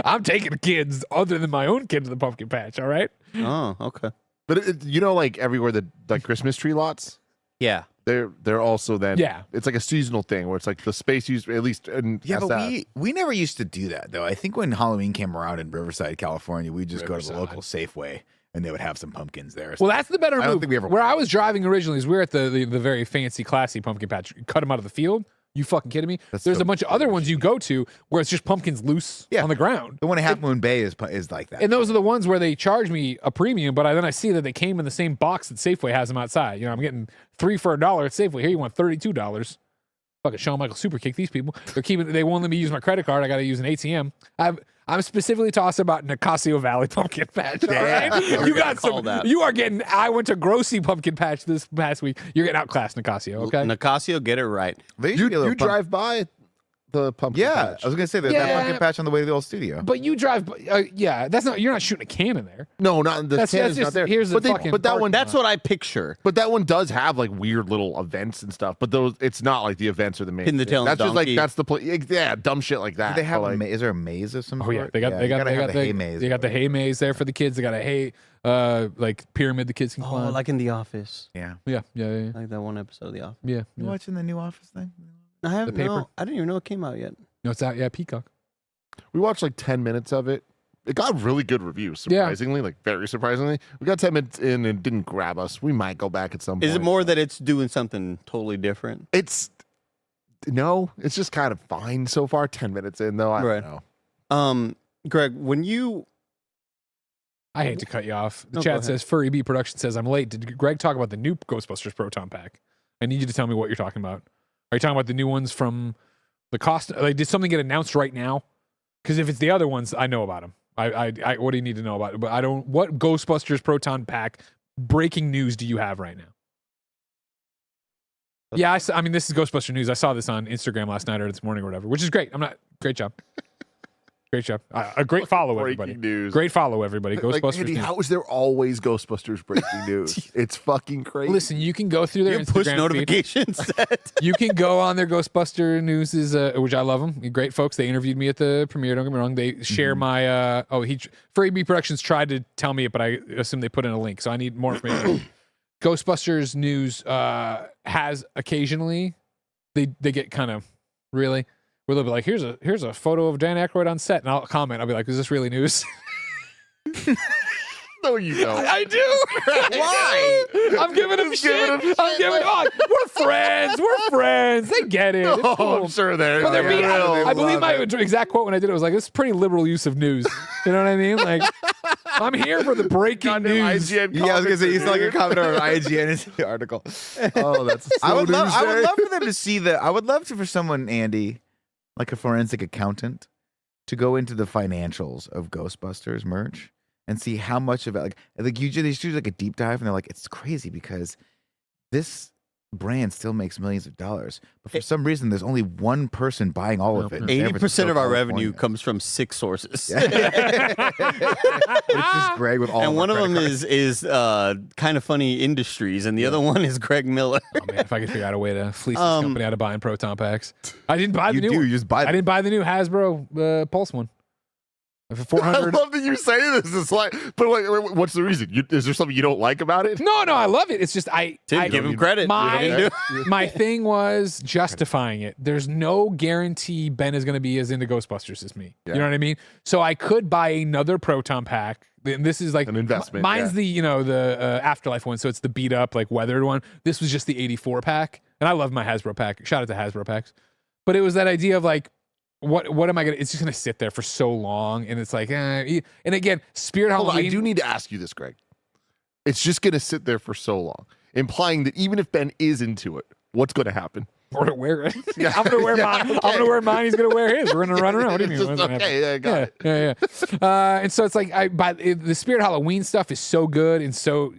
I'm taking the kids other than my own kid to the pumpkin patch. All right. Oh, okay. But you know, like everywhere the like Christmas tree lots, Yeah. they're also then Yeah. it's like a seasonal thing where it's like the space used at least in Yeah, but SF. we never used to do that though. I think when Halloween came around in Riverside, California, we'd just go to the Riverside. local Safeway and they would have some pumpkins there. Well, that's the better I don't move. think we ever Where went. I was driving originally is we're at the very fancy, classy pumpkin patch. You cut them out of the field. You fucking kidding me? That's There's so a bunch of other ones you go to where it's just pumpkins loose Yeah. on the ground. The one at Half Moon Bay is like that. And those are the ones where they charge me a premium, but then I see that they came in the same box that Safeway has them outside. You know, I'm getting 3 for $1 at Safeway. Here you want $32. Fucking Shawn Michaels super kick these people. They won't let me use my credit card. I got to use an ATM. I'm specifically talking about Nicasio Valley Pumpkin Patch. All right? Yeah, You we're got gonna call some. that. You are getting. I went to Grossy Pumpkin Patch this past week. You're getting outclassed, Nicasio. Okay. Nicasio, get it right. There used to be a You little drive by the pumpkin Yeah, patch. I was gonna say there's Yeah. that pumpkin patch on the way to the old studio. But you drive. Yeah, that's not. You're not shooting a cannon there. No, not the That's cannon's just- not there. here's the but fucking but that parking one That's what I picture. But that one does have like weird little events and stuff. But those, it's not like the events are the main. Pin the thing. tail on the That's just like donkey. that's the yeah, dumb shit like Do that. they have But, a like, is there a maze of some Oh sort? yeah, they got you gotta have the hay maze. They got the hay maze there for the kids. They got a hay like pyramid the kids can Oh, climb. like in The Office. Yeah. yeah. Like that one episode of The Office. Yeah. You watching the new Office thing? I haven't. The paper? No, I didn't even know it came out yet. No, it's out. Yeah, Peacock. we watched like 10 minutes of it. It got really good reviews, Yeah. surprisingly, like very surprisingly. We got 10 minutes in and it didn't grab us. We might go back at some point. Is it more that it's doing something totally different? It's No, it's just kind of fine so far. 10 minutes in, though. I Right. don't know. Greg, when you I hate to cut you off. The No, go chat ahead. says Furry B Production says I'm late. Did Greg talk about the new Ghostbusters Proton Pack? I need you to tell me what you're talking about. Are you talking about the new ones from the cost? Like, did something get announced right now? Because if it's the other ones, I know about them. I what do you need to know about it? But I don't. What Ghostbusters Proton Pack breaking news do you have right now? Yeah, I mean, this is Ghostbuster news. I saw this on Instagram last night or this morning or whatever, which is great. Great job. Great job. A great follow, Breaking everybody. news. Great follow, everybody. Like, Ghostbusters Andy, news. how is there always Ghostbusters breaking news? It's fucking crazy. Listen, you can go through their you have push Instagram feed. notifications set. You can go on their Ghostbuster news, which I love them. Great folks. They interviewed me at the premiere. Don't get me wrong. They share my. Furry B Productions tried to tell me it, but I assume they put in a link. So I need more information. Ghostbusters news has occasionally they get kind of really where they'll be like, here's a photo of Dan Aykroyd on set, and I'll comment. I'll be like, is this really news? No, you don't. I do. Why? I'm giving him Just shit. giving him I'm shit, giving. like- We're friends. We're friends. They get it. It's Oh, cool. I'm sure they're. But they're like, being, really I believe love my it. exact quote when I did it was like, "This is pretty liberal use of news." You know what I mean? Like, I'm here for the breaking Goddamn news. IGN Yeah, I was gonna say he's like a commenter, comment on IGN article. Oh, that's. I would love Tuesday. for them to see the. I would love to for someone, Andy, like a forensic accountant, to go into the financials of Ghostbusters merch and see how much of it. Like you just do like a deep dive, and they're like, it's crazy because this brand still makes millions of dollars, but for some reason, there's only one person buying all of it. in San 80% Francisco, of our revenue California. comes from 6 sources. It's just Greg with all. And of one our of them credit cards. is Kind of Funny Industries, and the other one is Greg Miller. Oh man, if I could figure out a way to fleece this company out of buying proton packs, I didn't buy the You new do. one. You just buy I them. didn't buy the new Hasbro Pulse one. For I 400. love that you say this. It's like, but like, what's the reason? Is there something you don't like about it? No, I love it. It's just Tim, give him credit. My thing was justifying it. There's no guarantee Ben is going to be as into Ghostbusters as me. Yeah. You know what I mean? So I could buy another proton pack. And this is like An investment, Mine's yeah. the Afterlife one, so it's the beat up like weathered one. This was just the 84 pack, and I love my Hasbro pack. Shout out to Hasbro packs. But it was that idea of like, what am I gonna? It's just gonna sit there for so long, and it's like, and again, Spirit Hold on, Halloween. I do need to ask you this, Greg. It's just going to sit there for so long, implying that even if Ben is into it, what's going to happen? We're gonna wear it. Yeah. I'm gonna wear Yeah, mine. okay. I'm gonna wear mine. He's gonna wear his. We're gonna run around. What do you mean? Just, What's gonna happen? okay, yeah, got it. Yeah. And so it's like the Spirit Halloween stuff is so good and so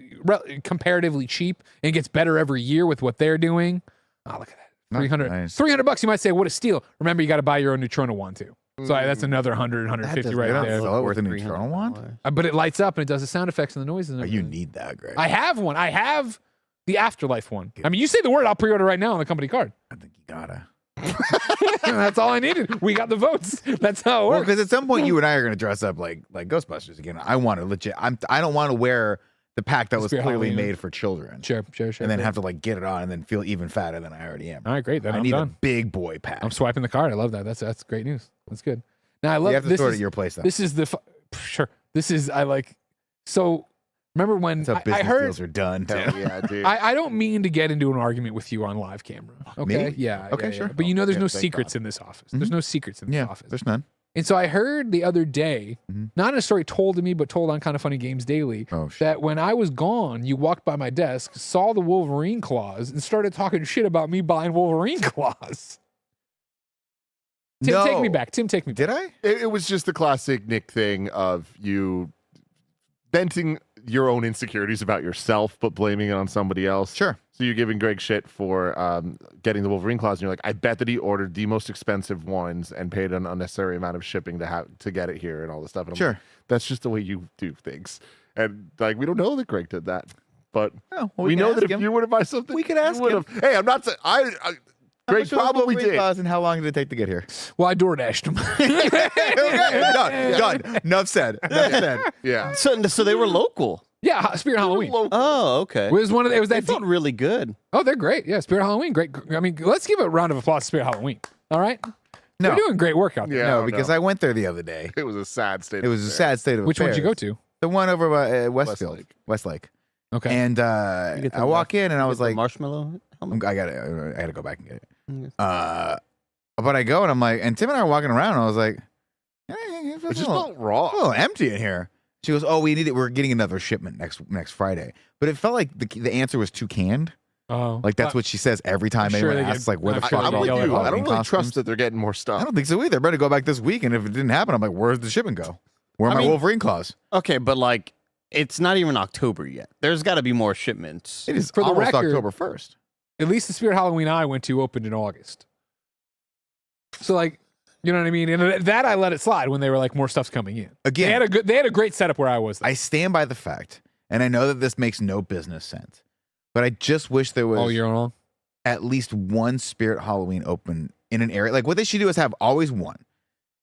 comparatively cheap, and it gets better every year with what they're doing. Oh, look at that. 300 Nice. $300 you might say, what a steal. Remember, you got to buy your own Neutrona wand too. So that's another 100, 150 right there. Fill it with a Neutrona wand? But it lights up and it does the sound effects and the noises. And Oh, you everything. need that, Greg. I have one. I have the Afterlife one. I mean, you say the word, I'll pre-order right now on the company card. I think you gotta. That's all I needed. We got the votes. That's how it Well, works. because at some point you and I are going to dress up like Ghostbusters again. I want to legit. I don't want to wear the pack that was Spirit clearly Halloween. made for children, Sure. and then have to like get it on and then feel even fatter than I already am. All right, great. Then I I'm need done. a big boy pack. I'm swiping the card. I love that. That's great news. That's good. Now I love You have to this. throw it Is, at your place though. this is the sure. This is I like. So remember when That's how I business heard. deals are done. Hell yeah, dude. I don't mean to get into an argument with you on live camera. Okay. Me? Yeah. Okay, yeah, sure. But you know, there's Yeah, no thank secrets God. in this office. There's no secrets in this Yeah, office. there's none. And so I heard the other day, Mhm. not in a story told to me, but told on Kind of Funny Games Daily, Oh shit. that when I was gone, you walked by my desk, saw the Wolverine claws, and started talking shit about me buying Wolverine claws. Tim, take me No. back. Tim, take me back. Did I? It was just the classic Nick thing of you venting your own insecurities about yourself, but blaming it on somebody else. Sure. So you're giving Greg shit for getting the Wolverine claws, and you're like, I bet that he ordered the most expensive ones and paid an unnecessary amount of shipping to get it here and all this stuff. And I'm Sure. like, that's just the way you do things. And like, we don't know that Greg did that, but Oh, well, we can know ask that if him. you would have bought something, We could you ask would him. have. Hey, I'm not saying How Greg much was the probably Wolverine did. claws and how long did it take to get here? Well, I door dashed him. Okay, done. Enough said. Enough said. Yeah. So they were local. Yeah, Spirit Halloween. Oh, okay. It was one of it was They that. felt really good. Oh, they're great. Yeah, Spirit Halloween, great. I mean, let's give a round of applause to Spirit Halloween. All right, No. they're doing great work out there. Yeah. No, Oh, because no. I went there the other day. It was a sad state. It was a sad state of Which one affairs. did you go to? The one over by Westfield, Westlake. Westlake. Okay. And You get the I walk in and I was Get the like, marshmallow helmet? I gotta go back and get it. But I go and I'm like, and Tim and I are walking around and I was like, it It just a little, felt raw. a little empty in here. She goes, oh, we need it. We're getting another shipment next Friday. But it felt like the answer was too canned. Oh, Like that's what she says every time I'm sure anyone they asks, get- like, where the I'm fuck sure I'm they with yell at you. I Halloween don't really costumes? trust that they're getting more I stuff. don't think so either. Better go back this week. And if it didn't happen, I'm like, where's the shipment go? Where are I my mean- Wolverine claws? Okay, but like, it's not even October yet. There's got to be more shipments. It is For the almost record- October 1st. at least the Spirit Halloween I went to opened in August. So like, you know what I mean? And that I let it slide when they were like, more stuff's coming in. Again, They had a great setup where I was. I stand by the fact, and I know that this makes no business sense, but I just wish there was all year long. at least one Spirit Halloween open in an area. Like what they should do is have always one.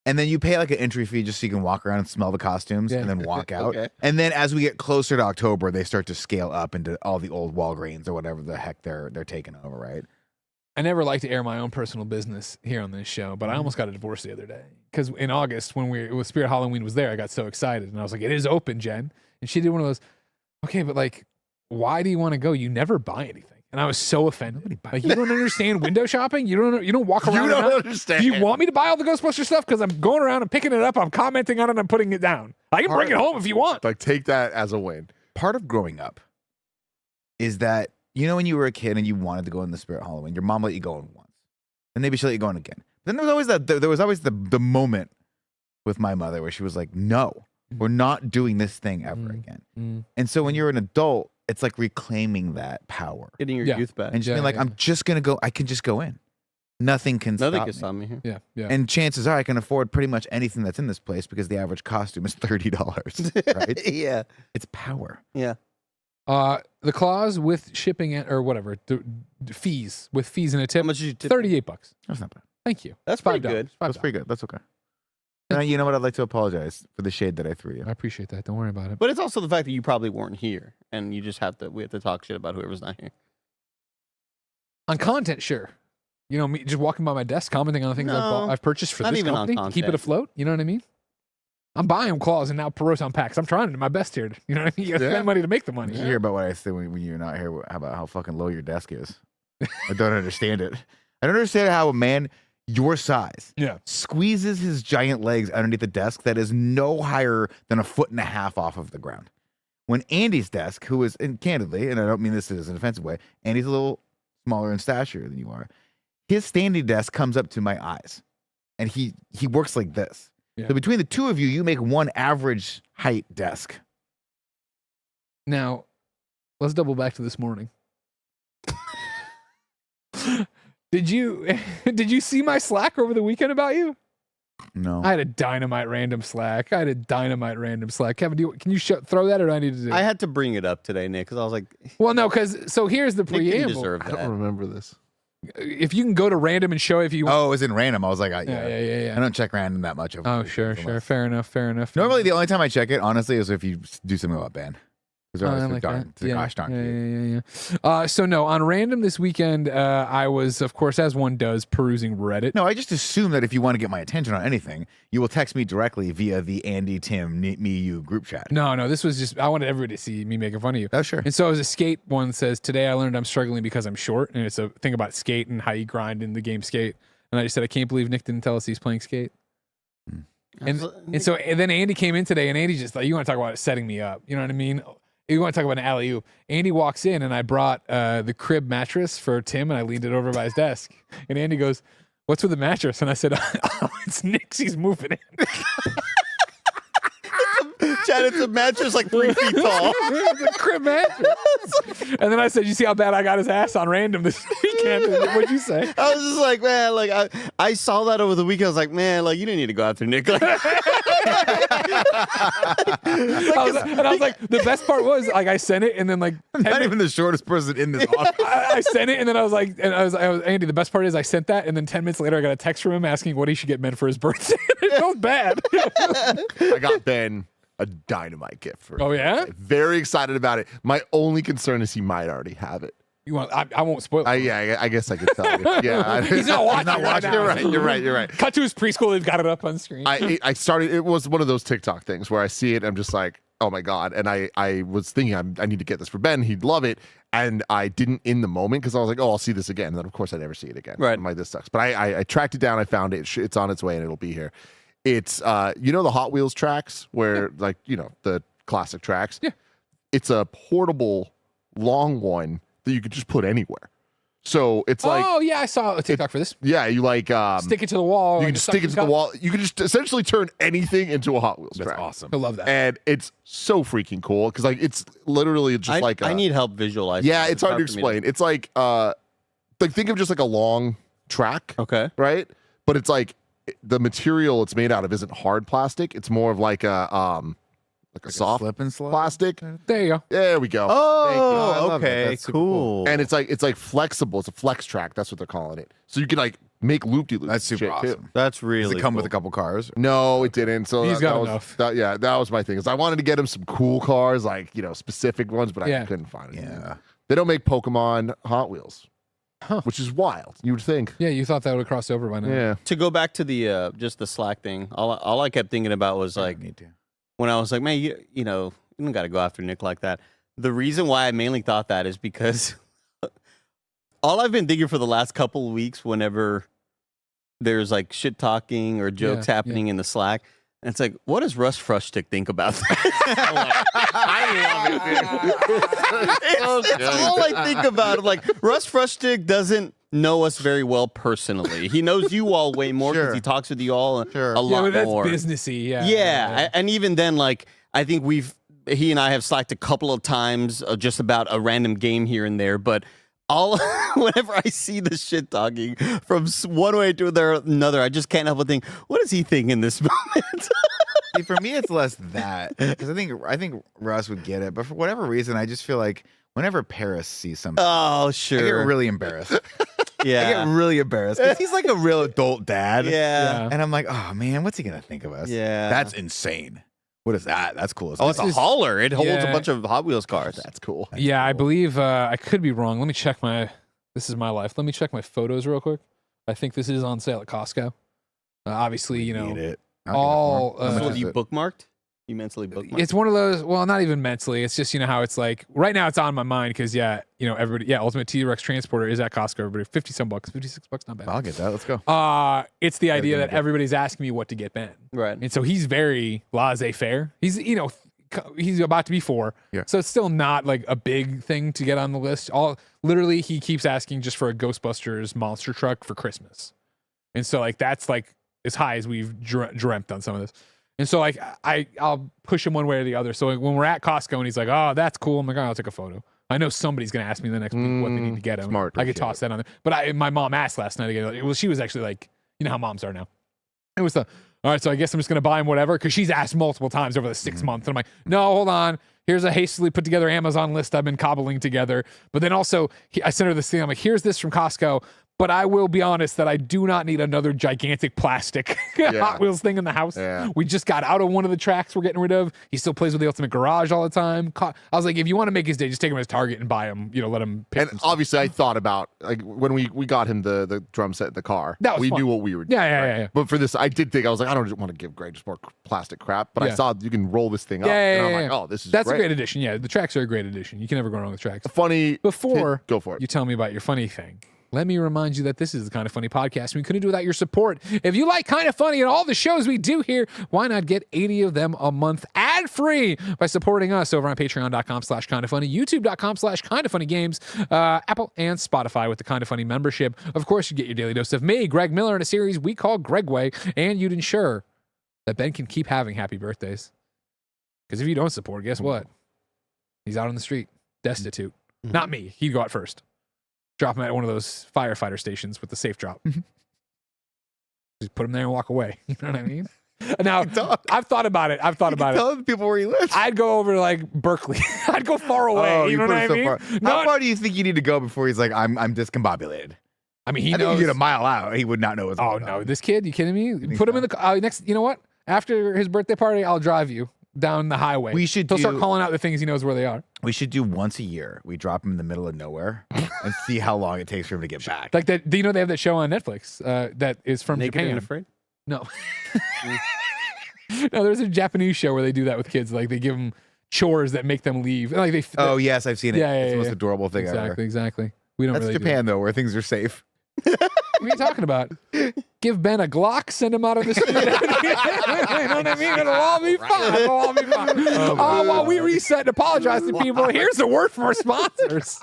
And then you pay like an entry fee just so you can walk around and smell the costumes Yeah. and then walk out. Okay. And then as we get closer to October, they start to scale up into all the old Walgreens or whatever the heck they're taking over, right? I never like to air my own personal business here on this show, but I almost got a divorce the other day because in August when Spirit Halloween was there, I got so excited and I was like, "It is open, Jen," and she did one of those. Okay, but like, why do you want to go? You never buy anything, and I was so offended. Like, you don't understand window shopping. You don't walk around. You and don't not- understand. Do you want me to buy all the Ghostbuster stuff? Because I'm going around and picking it up. I'm commenting on it. And I'm putting it down. I can bring it home if you want. Like, take that as a win. Part of growing up is that, you know, when you were a kid and you wanted to go in the Spirit Halloween, your mom let you go in once. And maybe she'll let you go in again. Then there was always the moment with my mother where she was like, no, we're not doing this thing ever again. And so when you're an adult, it's like reclaiming that power. Getting your Yeah. youth back. And just Yeah, being like, yeah. I'm just going to go. I can just go in. Nothing can Nothing stop can me. stop me here. Yeah, yeah. And chances are I can afford pretty much anything that's in this place because the average costume is $30, right? Yeah. It's power. Yeah. The clause with shipping or whatever fees with fees and a How tip. much did you tip? $38. That's not bad. Thank you. That's pretty $5. good. That's pretty good. That's okay. And you know what? I'd like to apologize for the shade that I threw you. I appreciate that. Don't worry about it. But it's also the fact that you probably weren't here, and we have to talk shit about whoever's not here. On content, sure. You know, me just walking by my desk, commenting on the things No, I've purchased for not this even on company to keep it content. afloat. You know what I mean? I'm buying claws and now Peroson packs. I'm trying to do my best here. You know what I mean? You gotta Yeah. spend money to make the You money. hear about what I say when you're not here, how about how fucking low your desk is. I don't understand it. I don't understand how a man your size Yeah. squeezes his giant legs underneath a desk that is no higher than 1.5 feet off of the ground. When Andy's desk, who is, and candidly, and I don't mean this as an offensive way, Andy's a little smaller in stature than you are. His standing desk comes up to my eyes, and he works like this. Yeah. So between the two of you, you make one average height desk. Now, let's double back to this morning. Did you see my Slack over the weekend about you? No. I had a dynamite random Slack. Kevin, can you throw that, or do I need to do? I had to bring it up today, Nick, because I was like, Well, no, because so here's the Nick didn't preamble. deserve I that. don't remember this. If you can go to random and show if you want. Oh, it was in random. I was like, Yeah. I don't check random that much. over Oh, the sure. weekend, unless- Fair enough. Normally, the only time I check it, honestly, is if you do something about band. Because I they're like darn, that. gosh darn cute. Yeah. So no, on random this weekend, I was, of course, as one does, perusing Reddit. No, I just assume that if you want to get my attention on anything, you will text me directly via the Andy, Tim, me, you group chat. No, this was just I wanted everybody to see me making fun of you. Oh, sure. And so as a skate one says, today I learned I'm struggling because I'm short, and it's a thing about skate and how you grind in the game Skate. And I just said, I can't believe Nick didn't tell us he's playing Skate. And then Andy came in today, and Andy just like, you want to talk about it setting me up. You know what I mean? You want to talk about an alley-oop. Andy walks in, and I brought the crib mattress for Tim, and I leaned it over by his desk. And Andy goes, what's with the mattress? And I said, oh, it's Nick's. He's moving in. Chad, it's a mattress like 3 feet tall. It's a crib mattress. And then I said, you see how bad I got his ass on random this weekend? What'd you say? I was just like, man, like I saw that over the weekend. I was like, man, like you didn't need to go after Nick. Like, I was like, the best part was, like, I sent it, and then, like, I'm not even the shortest person in this office. I sent it, and then I was like, Andy, the best part is I sent that, and then 10 minutes later, I got a text from him asking what he should get meant for his birthday. It felt bad. I got Ben a dynamite gift for Oh, his yeah? birthday. Very excited about it. My only concern is he might already have it. You want? I won't spoil it. Yeah, I guess I could tell you. Yeah, He's not watching right now. You're right. Cut to his preschool. They've got it up on screen. I started. It was one of those TikTok things where I see it. I'm just like, oh my God. And I was thinking I need to get this for Ben. He'd love it. And I didn't in the moment because I was like, oh, I'll see this again. And then of course I never see it again. Right. I'm like, this sucks. But I tracked it down. I found it. It's on its way and it'll be here. It's the Hot Wheels tracks where like, the classic tracks. Yeah. It's a portable long one that you could just put anywhere. So it's like, oh yeah, I saw a TikTok for this. yeah, you like Stick it to the wall. you and can just stick it to the cup. wall. You can just essentially turn anything into a Hot Wheels That's track. awesome. I love that. And it's so freaking cool because like it's literally just I need help visualizing. yeah, this. it's hard to for me explain. It's like think of just like a long track, Okay. right? But it's like the material it's made out of isn't hard plastic. It's more of like a soft slip and slide. plastic. There you go. There we go. I Oh, love it. okay, That's super cool. cool. And it's like flexible. It's a flex track. That's what they're calling it. So you can like make loop-de-loops. That's super shit, too. awesome. That's Does really it come cool. with a couple cars? No, it didn't. So He's that got was, enough. that was my thing. Is I wanted to get him some cool cars, like specific ones, but Yeah. I couldn't find it. Yeah. They don't make Pokemon Hot Wheels, Huh. which is wild. You would think. Yeah, you thought that would have crossed over by now. Yeah. To go back to the just the Slack thing, all I kept thinking about was like need to. when I was like, man, you don't got to go after Nick like that. The reason why I mainly thought that is because all I've been thinking for the last couple of weeks, whenever there's like shit talking or jokes Yeah, happening in the Slack, and it's like, what does Russ Frushtick think about that? It's all I think about. Like Russ Frushtick doesn't know us very well personally. He knows you all way more because Sure. he talks with you all Sure. a Yeah, lot but that's more. businessy. Yeah. Yeah, and even then, like I think he and I have slacked a couple of times just about a random game here and there, but whenever I see the shit talking from one way to another, I just can't help but think, what does he think in this moment? See, for me, it's less that because I think Russ would get it, but for whatever reason, I just feel like whenever Paris sees something, Oh, I sure. get really embarrassed. I yeah. get really embarrassed because he's like a real adult dad. Yeah. And I'm like, oh man, what's he gonna think of us? Yeah. That's insane. What is that? That's cool. Oh, it's a This is- hauler. It holds a yeah. bunch of Hot Wheels cars. That's cool. Yeah, I believe I could be wrong. Let me check this is my life. Let me check my photos real quick. I think this is on sale at Costco. Obviously, Need it. all, How much So is you it? bookmarked? You mentally bookmarked? it's one of those. Well, not even mentally. It's just how it's like right now. It's on my mind because everybody. Yeah, Ultimate T-Rex Transporter is at Costco. Everybody, $50 bucks, $56, not bad. I'll get that. Let's go. It's the idea get that it. everybody's asking me what to get Ben, Right. and so he's very laissez-faire. He's he's about to be 4, Yeah. so it's still not like a big thing to get on the list. Literally, he keeps asking just for a Ghostbusters monster truck for Christmas, and so like that's like as high as we've dreamt on some of this. And so like I'll push him one way or the other. So like, when we're at Costco and he's like, "Oh, that's cool," I'm like, "Oh, I'll take a photo." I know somebody's gonna ask me the next week what they need to get him. smart I could shit. toss that on there. But my mom asked last night again. Well, she was actually like, you know how moms are now. It was all right, so I guess I'm just gonna buy him whatever because she's asked multiple times over the 6 months. And I'm like, no, hold on. Here's a hastily put together Amazon list I've been cobbling together. But then also I sent her this thing. I'm like, here's this from Costco. But I will be honest that I do not need another gigantic plastic Hot Wheels thing in the house. Yeah. We just got out of one of the tracks we're getting rid of. He still plays with the Ultimate Garage all the time. I was like, if you want to make his day, just take him to Target and buy him. Let him pick And some stuff. obviously, I thought about like when we got him the drum set in the car. That was we fun. knew what we were doing. Yeah. But for this, I did think I was like, I don't want to give Greg just more plastic crap. But I Yeah. saw you can roll this thing up, and I'm like, oh, this is That's great. a great addition. Yeah, the tracks are a great addition. You can never go wrong with tracks. Funny. Before go for it. you tell me about your funny thing, let me remind you that this is the Kind of Funny podcast. We couldn't do without your support. If you like Kind of Funny and all the shows we do here, why not get 80 of them a month ad-free by supporting us over on patreon.com/kindoffunny, youtube.com/kindoffunnygames, Apple and Spotify with the Kind of Funny membership. Of course, you get your daily dose of me, Greg Miller, in a series we call Gregway, and you'd ensure that Ben can keep having happy birthdays. Because if you don't support, guess what? He's out on the street, destitute. Not me. He'd go out first. Drop him at one of those firefighter stations with the safe drop. Just put him there and walk away. You know what I mean? Now, I've thought about it. Tell the people where he lives. I'd go over to like Berkeley. I'd go far away. you know what I mean? How far do you think you need to go before he's like, I'm discombobulated? I mean, he I think knows. you get a mile out. He would not know what's Oh going no, on. this kid? You kidding me? think Put him so? in the next. You know what? After his birthday party, I'll drive you down the highway. We should He'll start do- calling out the things he knows where they are. We should do once a year. We drop him in the middle of nowhere and see how long it takes for him to get back. Like that. Do you know they have that show on Netflix that is from Naked Japan? and Afraid? No. No, there's a Japanese show where they do that with kids. Like they give them chores that make them leave. Like they. Oh yes, I've seen it. Yeah, It's yeah, the most yeah. adorable thing ever. Exactly. We don't That's really Japan though, where things are safe. What are you talking about? Give Ben a Glock, send him out of the street. You know what I mean? It'll all be fine. It'll all be fine. While we reset and apologize to people, here's the word from our sponsors.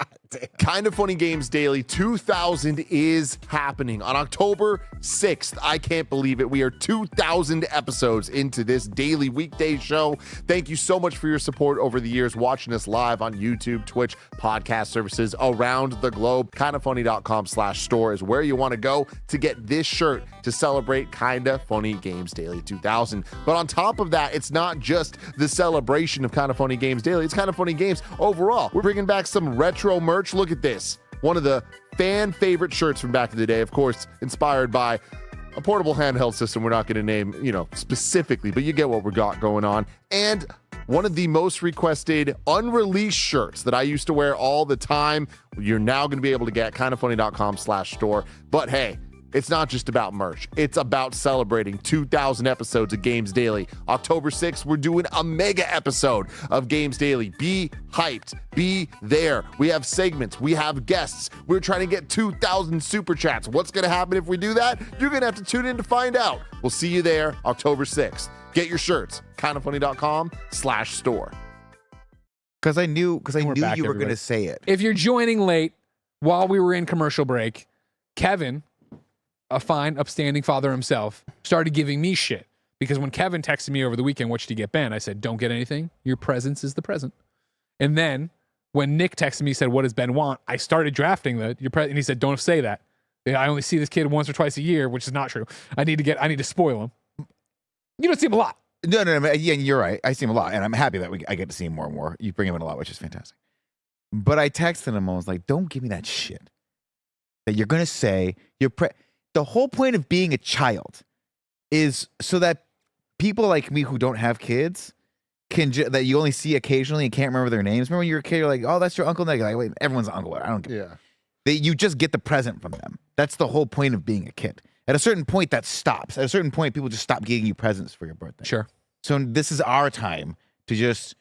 Kind of Funny Games Daily 2000 is happening on October 6th. I can't believe it. We are 2,000 episodes into this daily weekday show. Thank you so much for your support over the years, watching us live on YouTube, Twitch, podcast services around the globe. Kindafunny.com/store is where you want to go to get this shirt to celebrate Kinda Funny Games Daily 2000. But on top of that, it's not just the celebration of Kinda Funny Games Daily. It's Kinda Funny Games overall. We're bringing back some retro merch. Look at this. One of the fan favorite shirts from back in the day, of course, inspired by a portable handheld system we're not going to name, specifically, but you get what we got going on. And one of the most requested unreleased shirts that I used to wear all the time, you're now going to be able to get kindafunny.com/store. But hey, it's not just about merch. It's about celebrating 2,000 episodes of Games Daily. October 6th, we're doing a mega episode of Games Daily. Be hyped. Be there. We have segments. We have guests. We're trying to get 2,000 super chats. What's going to happen if we do that? You're going to have to tune in to find out. We'll see you there October 6th. Get your shirts. kindafunny.com/store. Because I knew back, you were going everybody. to say it. If you're joining late while we were in commercial break, Kevin, a fine, upstanding father himself, started giving me shit. Because when Kevin texted me over the weekend, what should he get, Ben? I said, don't get anything. Your presence is the present. And then when Nick texted me, he said, what does Ben want? I started drafting and he said, don't say that. I only see this kid once or twice a year, which is not true. I need to spoil him. You don't see him a lot. No, yeah, you're right. I see him a lot, and I'm happy that I get to see him more and more. You bring him in a lot, which is fantastic. But I texted him, I was like, don't give me that shit. That you're going to say, the whole point of being a child is so that people like me who don't have kids that you only see occasionally and can't remember their names. Remember when you were a kid, you're like, oh, that's your uncle Nick. Like, wait, everyone's uncle. I don't care. Yeah. You just get the present from them. That's the whole point of being a kid. At a certain point, that stops. At a certain point, people just stop giving you presents for your birthday. Sure. So this is our time to just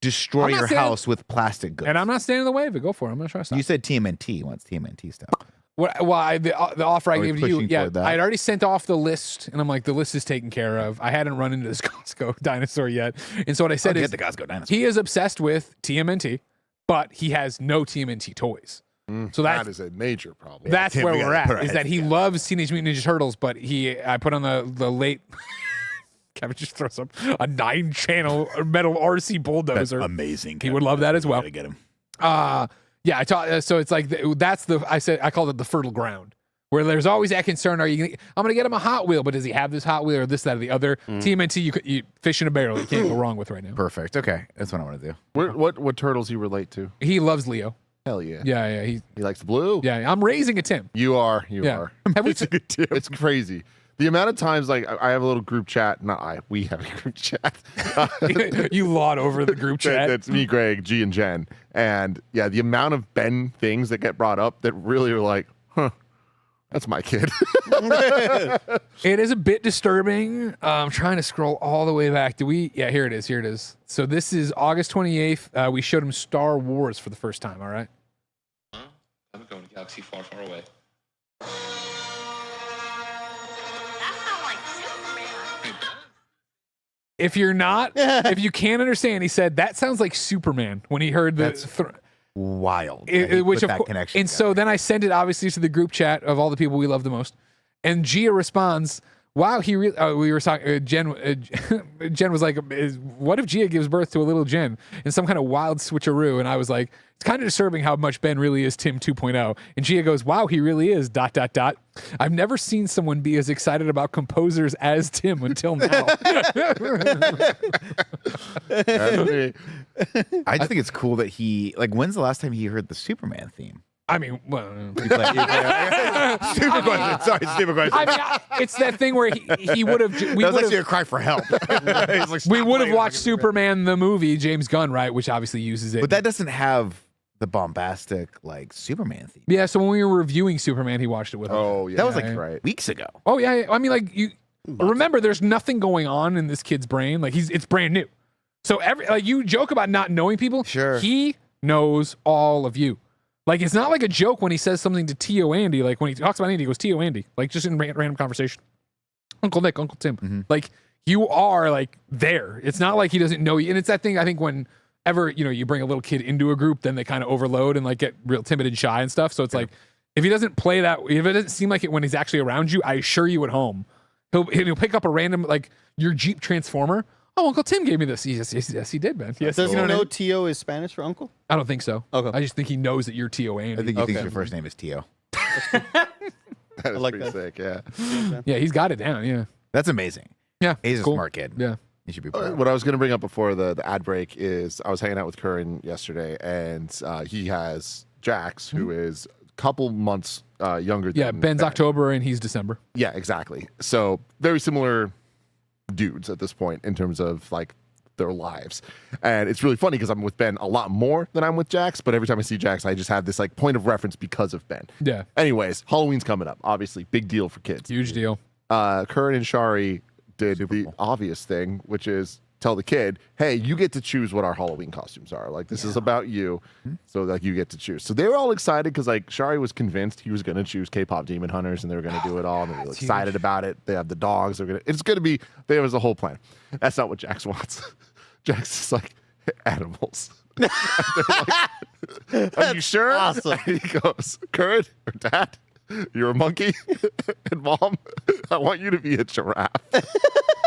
destroy your house with plastic goods. And I'm not standing in the way of it. Go for it. I'm going to try to stop. You said TMNT wants TMNT stuff. The offer I Are we gave to you, pushing yeah, toward that? I had already sent off the list, and I'm like, the list is taken care of. I hadn't run into this Costco dinosaur yet. And so what I said is, Get the Costco dinosaur. he is obsessed with TMNT, but he has no TMNT toys. So that is a major problem. That's Tim, where we we're gotta at, put our is that heads he together. loves Teenage Mutant Ninja Turtles, but I put on the late... Kevin just throws up a 9-channel metal RC bulldozer. amazing. He would love that as well. Gotta get him. Yeah, I taught. So it's like I called it the fertile ground, where there's always that concern. I'm gonna get him a Hot Wheel, but does he have this Hot Wheel or this, that, or the other? TMNT, you fish in a barrel. You can't go wrong with right now. Perfect. Okay, that's what I want to do. What turtles you relate to? He loves Leo. Hell yeah. Yeah. He likes the blue. Yeah. I'm raising a Tim. You are. Yeah. Have we It's crazy. The amount of times, like, I have a little group chat. We have a group chat. you laud over the group chat. That's me, Greg, G, and Jen. And yeah, the amount of Ben things that get brought up that really are like, that's my kid. It is a bit disturbing. I'm trying to scroll all the way back. Yeah, here it is. So this is August 28th. We showed him Star Wars for the first time, all right? I'm going to a galaxy far, far away. If you can't understand, he said, that sounds like Superman when he heard the... Wild. which of that course, connection. and so then I send it obviously to the group chat of all the people we love the most, and Gia responds, "Wow, he really." We were talking. Jen was like, "What if Gia gives birth to a little Jen?" in some kind of wild switcheroo, and I was like, "It's kind of disturbing how much Ben really is Tim 2.0." And Gia goes, "Wow, he really is." ... I've never seen someone be as excited about composers as Tim until now. I think it's cool that he when's the last time he heard the Superman theme? I mean, well, Stupid question. Sorry, stupid question. I mean, it's that thing where he would have. That was actually a cry for help. We would have watched Superman the movie, James Gunn, right? Which obviously uses it. But that doesn't have the bombastic Superman theme. Yeah, so when we were reviewing Superman, he watched it with us. Oh yeah, That was right. weeks ago. Oh yeah, I mean, like you. But remember, there's nothing going on in this kid's brain. Like it's brand new. So you joke about not knowing people. Sure. He knows all of you. Like it's not like a joke when he says something to Tio Andy. Like when he talks about Andy, he goes Tio Andy. Like just in random conversation. Uncle Nick, Uncle Tim. Like you are like there. It's not like he doesn't know you. And it's that thing I think whenever you bring a little kid into a group, then they kind of overload and like get real timid and shy and stuff. So it's like if he doesn't play that, if it doesn't seem like it when he's actually around you, I assure you at home, he'll pick up a random like your Jeep Transformer. Oh, Uncle Tim gave me this. Yes, he did, man. Yes, Does he you know Tio is Spanish for uncle? I don't think so. Okay. I just think he knows that you're Tio Andy. I think he thinks your first name is Tio. That is like pretty that. sick. Yeah. Yeah, he's got it down. Yeah. That's amazing. Yeah. He's cool. a smart kid. Yeah. He should be proud. What I was going to bring up before the ad break is I was hanging out with Curran yesterday, and he has Jax, who is a couple months younger than Yeah. Ben's Ben. October and he's December. Yeah, exactly. So very similar dudes at this point in terms of like their lives. And it's really funny because I'm with Ben a lot more than I'm with Jax, but every time I see Jax, I just have this like point of reference because of Ben. Yeah. Anyways, Halloween's coming up. Obviously, big deal for kids. Huge deal. Curran and Shari did the obvious thing, which is tell the kid, hey, you get to choose what our Halloween costumes are. Like, this is about you. So, like, you get to choose. So they were all excited because, like, Shari was convinced he was going to choose K-pop Demon Hunters and they were going to do it all. And they were excited about it. They have the dogs. It's going to be, there was a whole plan. That's not what Jax wants. Jax is like, animals. And they're like, are you sure? awesome. And he goes, Curran or Dad, you're a monkey. And Mom, I want you to be a giraffe.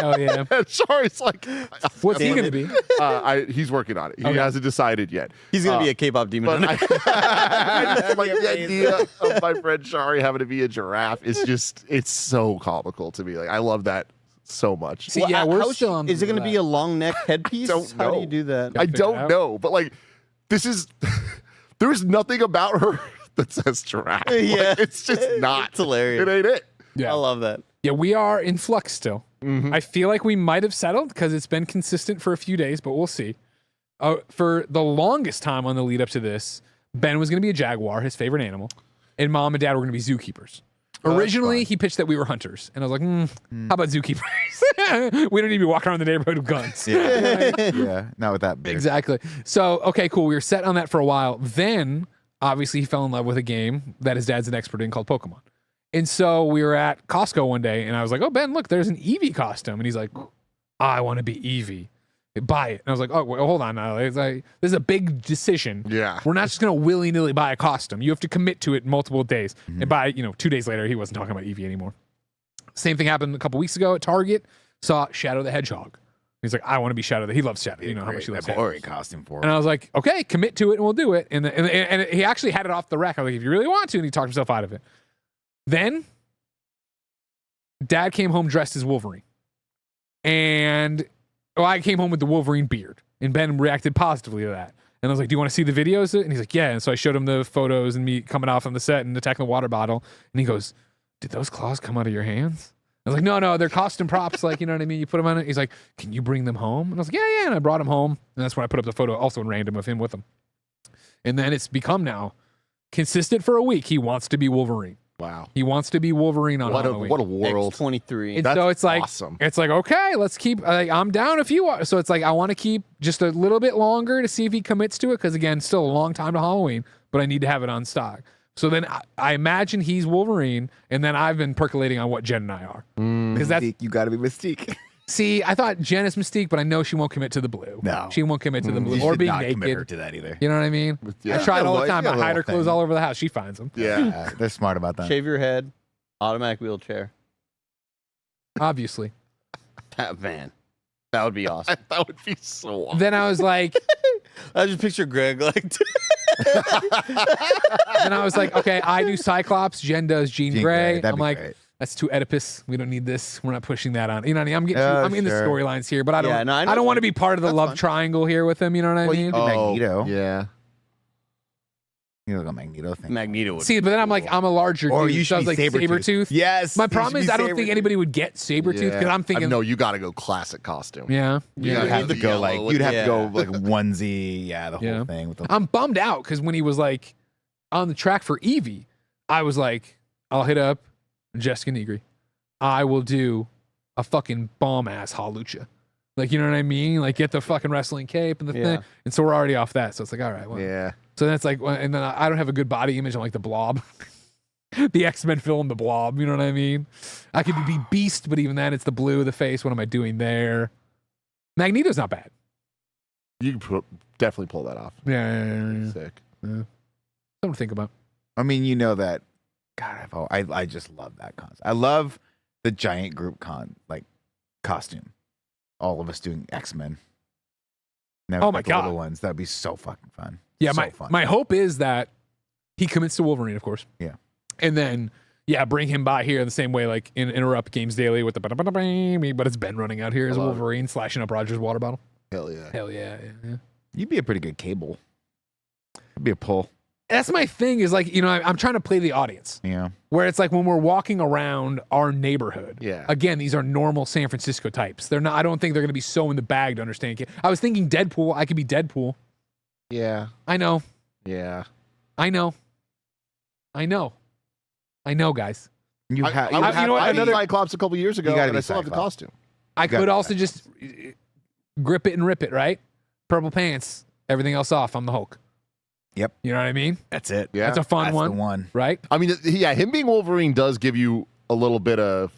Oh, yeah. And Shari's like, What's he Damn going to it. be? he's working on it. He Okay. hasn't decided yet. He's going to be a K-pop demon. But hunter. I just like the idea of my friend Shari having to be a giraffe is just, it's so comical to me. Like, I love that so much. See, Well, yeah, we're how still on. Is it going to be a long neck headpiece? don't How do know. you do that? I figure it don't out. know, but like, this is, there's nothing about her that says giraffe. Like, Yeah. it's just not. It's hilarious. It ain't it. Yeah. I love that. Yeah, we are in flux still. I feel like we might have settled because it's been consistent for a few days, but we'll see. For the longest time on the lead up to this, Ben was going to be a jaguar, his favorite animal, and Mom and Dad were going to be zookeepers. Originally, he pitched that we were hunters, and I was like, how about zookeepers? We don't need to be walking around the neighborhood with guns. Yeah, not with that big. Exactly. So, okay, cool. We were set on that for a while. Then, obviously, he fell in love with a game that his dad's an expert in called Pokemon. And so we were at Costco one day, and I was like, oh, Ben, look, there's an Eevee costume. And he's like, I want to be Eevee. Buy it. And I was like, oh, well, hold on now. It's like, this is a big decision. Yeah. We're not just going to willy-nilly buy a costume. You have to commit to it multiple days. And by, 2 days later, he wasn't talking about Eevee anymore. Same thing happened a couple weeks ago at Target. Saw Shadow the Hedgehog. He's like, I want to be Shadow. He loves Shadow. You know how much he loves Shadow. Great costume for And him. I was like, okay, commit to it and we'll do it. And he actually had it off the rack. I was like, if you really want to, and he talked himself out of it. Then Dad came home dressed as Wolverine. And I came home with the Wolverine beard. And Ben reacted positively to that. And I was like, do you want to see the videos? And he's like, yeah. And so I showed him the photos and me coming off on the set and attacking the water bottle. And he goes, did those claws come out of your hands? I was like, no, they're costume props. Like, you know what I mean? You put them on it. He's like, can you bring them home? And I was like, yeah. And I brought him home. And that's when I put up the photo also in random of him with them. And then it's become now consistent for a week. He wants to be Wolverine. Wow. He wants to be Wolverine on What Halloween. a world. X23. And That's so it's like, awesome. it's like, okay, let's keep, I'm down if you are. So it's like, I want to keep just a little bit longer to see if he commits to it. Cause again, still a long time to Halloween, but I need to have it on stock. So then I imagine he's Wolverine. And then I've been percolating on what Jen and I are. Because that's, Mystique, you got to be Mystique. see, I thought Jen is Mystique, but I know she won't commit to the blue. No. She won't commit to the blue You or should being not commit her naked. to that either. You know what I mean? Yeah. I try it all the You time. got I a hide her little clothes thing. all over the house. She finds them. Yeah. They're smart about that. Shave your head, automatic wheelchair. Obviously. Man, that would be awesome. That would be so awesome. Then I was like, I just picture Greg like. then I was like, okay, I do Cyclops. Jen does Jean Grey. That'd I'm be like, great. that's too Oedipus. We don't need this. We're not pushing that on. You know what I mean? I'm getting. Oh, I'm in the sure. storylines here, but I don't. Yeah, no, I know I don't what want to you be part of the That's love fine. triangle here with him. You know what I Well, mean? you could Magneto. Yeah. You look like Magneto thing. Magneto would. See, but then I'm like, I'm a larger Or dude. you so I should was be like Sabretooth. Sabretooth. Yes. My you problem should is be I don't think Sabretooth. anybody would get Sabretooth because I'm thinking, No, you got to go classic costume. yeah, You yeah. gotta You'd have have to the go yellow like with you'd have the- to go like onesie, the whole Yeah. thing with the I'm bummed out because when he was like on the track for Eevee, I was like, I'll hit up Jessica Negri. I will do a fucking bomb ass halucha. Like, you know what I mean? Like, get the fucking wrestling cape and the thing. And so we're already off that. So it's like, all right, well. Yeah. So that's like, and then I don't have a good body image. I'm like the Blob. The X-Men film, the Blob. You know what I mean? I could be Beast, but even then, it's the blue of the face. What am I doing there? Magneto's not bad. You can definitely pull that off. Yeah. Sick. Something to think about. I mean, you know that. God, I just love that concept. I love the giant group costume. All of us doing X-Men. Never Oh my the little God. ones. That'd be so fucking fun. Yeah, so fun. my hope is that he commits to Wolverine, of course. Yeah. And then, bring him by here in the same way, like in Interrupt Games Daily with the but it's Ben running out here as Wolverine slashing up Roger's water bottle. Hell yeah. Hell yeah. You'd be a pretty good Cable. That'd be a pull. That's my thing is like, I'm trying to play the audience. Yeah. Where it's like when we're walking around our neighborhood. Yeah. Again, these are normal San Francisco types. They're not. I don't think they're going to be so in the bag to understand. I was thinking Deadpool. I could be Deadpool. Yeah. I know, Yeah. guys. You I have. had Cyclops a couple years ago, You gotta and be I still have the Cyclops. costume. I got could it. also just grip it and rip it, right? Purple pants, everything else off. I'm the Hulk. Yep. You know what I mean? That's it. Yeah. That's a fun That's one, the one. right? I mean, yeah, him being Wolverine does give you a little bit of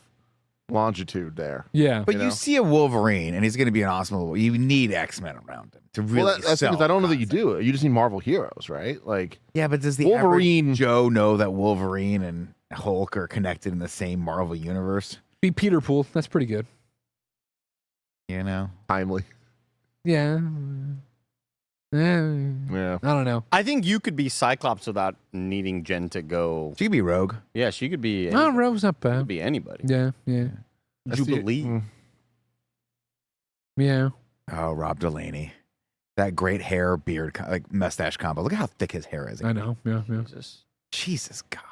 longitude there. Yeah. But You you, know? see a Wolverine, and he's going to be an awesome little. You need X-Men around him to really. Well, that's sell because I don't know that you concept. do it. You just need Marvel heroes, right? Like, Yeah, but does the Wolverine- average Joe know that Wolverine and Hulk are connected in the same Marvel universe? Be Peter Pool. That's pretty good. You know. timely. Yeah. Yeah. I don't know. I think you could be Cyclops without needing Jen to go. She could be Rogue. Yeah, she could be. Oh, Anybody. Rove's not Could bad. be anybody. Yeah. Jubilee. Yeah. Oh, Rob Delaney. That great hair, beard, mustache combo. Look at how thick his hair is. I know. Yeah. Jesus. Jesus God.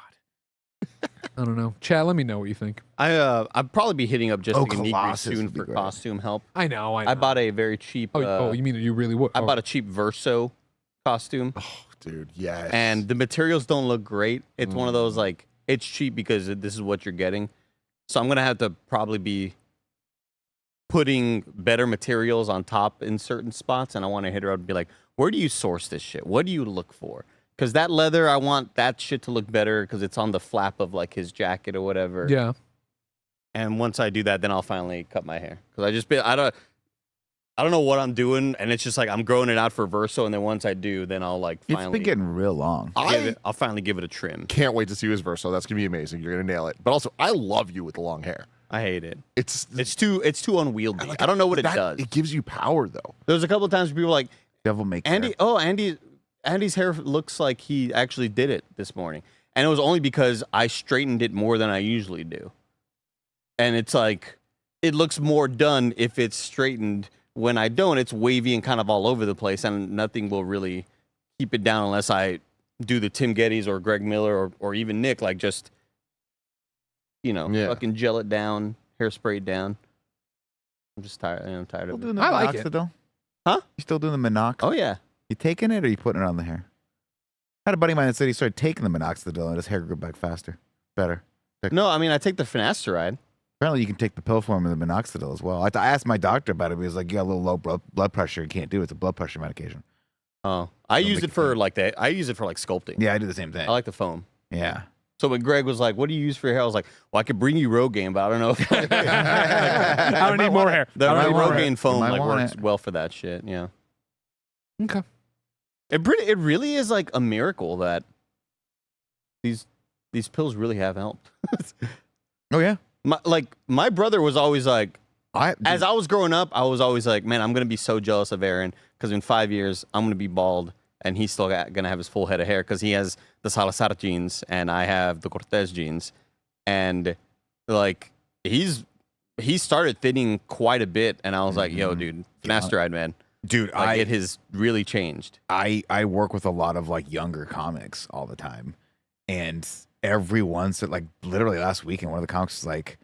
I don't know. Chad, let me know what you think. I'd probably be hitting up just Oh, to Unique Colossus soon would be for great. costume help. I know. I bought a very cheap. You mean you really would? I bought a cheap Verso costume, Oh, dude, yes. and the materials don't look great. It's one of those like it's cheap because this is what you're getting. So I'm gonna have to probably be putting better materials on top in certain spots, and I want to hit her up and be like, "Where do you source this shit? What do you look for?" Because that leather, I want that shit to look better because it's on the flap of like his jacket or whatever. Yeah. And once I do that, then I'll finally cut my hair because I don't know what I'm doing, and it's just like I'm growing it out for Verso, and then once I do, then I'll like It's finally been getting real long. I'll finally give it a trim. can't wait to see you as Verso. That's gonna be amazing. You're gonna nail it. But also, I love you with the long hair. I hate it. It's It's too unwieldy. I don't know what it does. It gives you power, though. There's a couple of times where people are like Devil May Cry. Andy's hair looks like he actually did it this morning, and it was only because I straightened it more than I usually do. And it's like it looks more done if it's straightened. When I don't, it's wavy and kind of all over the place, and nothing will really keep it down unless I do the Tim Geddes or Greg Miller or even Nick, like just, fucking gel it down, hairspray it down. I'm just tired. I'm tired Still of doing it. the I like it. minoxidil? Huh? You still doing the minox? Oh yeah. You taking it or you putting it on the hair? I had a buddy of mine that said he started taking the minoxidil and his hair grew back faster, better. No, I mean I take the finasteride. Apparently, you can take the pill form of the minoxidil as well. I asked my doctor about it. He was like, "You got a little low blood pressure. You can't do it. It's a blood pressure medication." Oh, I It'll use make it you for think. like that. I use it for like sculpting. Yeah, I do the same thing. I like the foam. Yeah. So when Greg was like, "What do you use for your hair?" I was like, "Well, I could bring you Rogaine, but I don't know if I don't need more hair. the I don't need more hair. Rogaine foam Might like want works it. well for that shit." Yeah, Okay. it really is like a miracle that these pills really have helped. Oh yeah. My brother was always like, as I I was growing up, I was always like, man, I'm gonna be so jealous of Aaron because in 5 years I'm gonna be bald and he's still gonna have his full head of hair because he has the Salazar genes and I have the Cortez genes, and like he started thinning quite a bit, and I was like, yo, dude, finasteride, man, dude, like it has really changed. I work with a lot of like younger comics all the time, and every once like literally last weekend, one of the comics was like,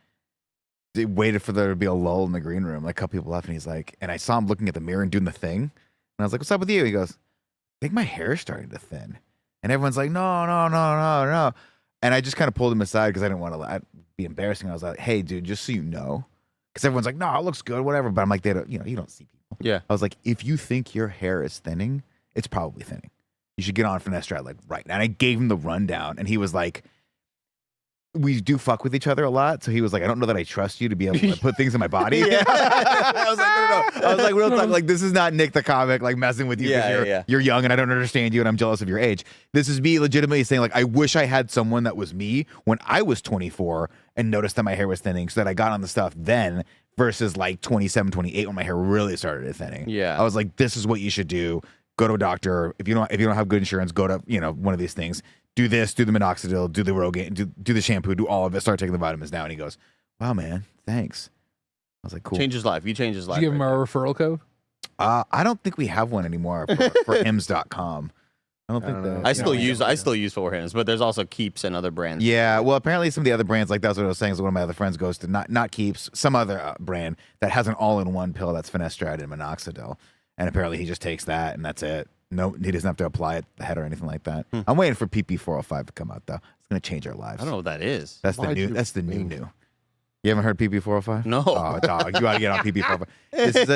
they waited for there to be a lull in the green room. Like a couple people left, and he's like, and I saw him looking at the mirror and doing the thing, and I was like, "What's up with you?" He goes, "I think my hair is starting to thin," and everyone's like, "No," and I just kind of pulled him aside because I didn't want to be embarrassing. I was like, "Hey, dude, just so you know." because everyone's like, no, it looks good, whatever. But I'm like, they don't, you don't see people. Yeah. I was like, if you think your hair is thinning, it's probably thinning. You should get on finasteride like right now. And I gave him the rundown, and he was like, we do fuck with each other a lot. So he was like, I don't know that I trust you to be able to put things in my body. I was like, no. I was like, real talk, like, this is not Nick the comic, like messing with you because you're young and I don't understand you and I'm jealous of your age. This is me legitimately saying, like, I wish I had someone that was me when I was 24 and noticed that my hair was thinning so that I got on the stuff then versus like 27, 28 when my hair really started thinning. Yeah. I was like, this is what you should do. Go to a doctor. If you don't have good insurance, go to, one of these things. Do this, do the minoxidil, do the Rogaine, do the shampoo, do all of it. Start taking the vitamins now. And he goes, wow, man, thanks. I was like, cool. Change his life. You change his life. Did you give him a referral code? I don't think we have one anymore for hims.com. I don't think that. I still use For Hims, but there's also Keeps and other brands. Yeah, well, apparently some of the other brands, like that's what I was saying, is one of my other friends goes to not Keeps, some other brand that has an all-in-one pill that's finasteride and minoxidil, and apparently he just takes that and that's it. No, he doesn't have to apply it to the head or anything like that. I'm waiting for PP405 to come out though. It's gonna change our lives. I don't know what that is. That's the new. That's the new. You haven't heard PP405? No. Oh, dog, you gotta get on PP405.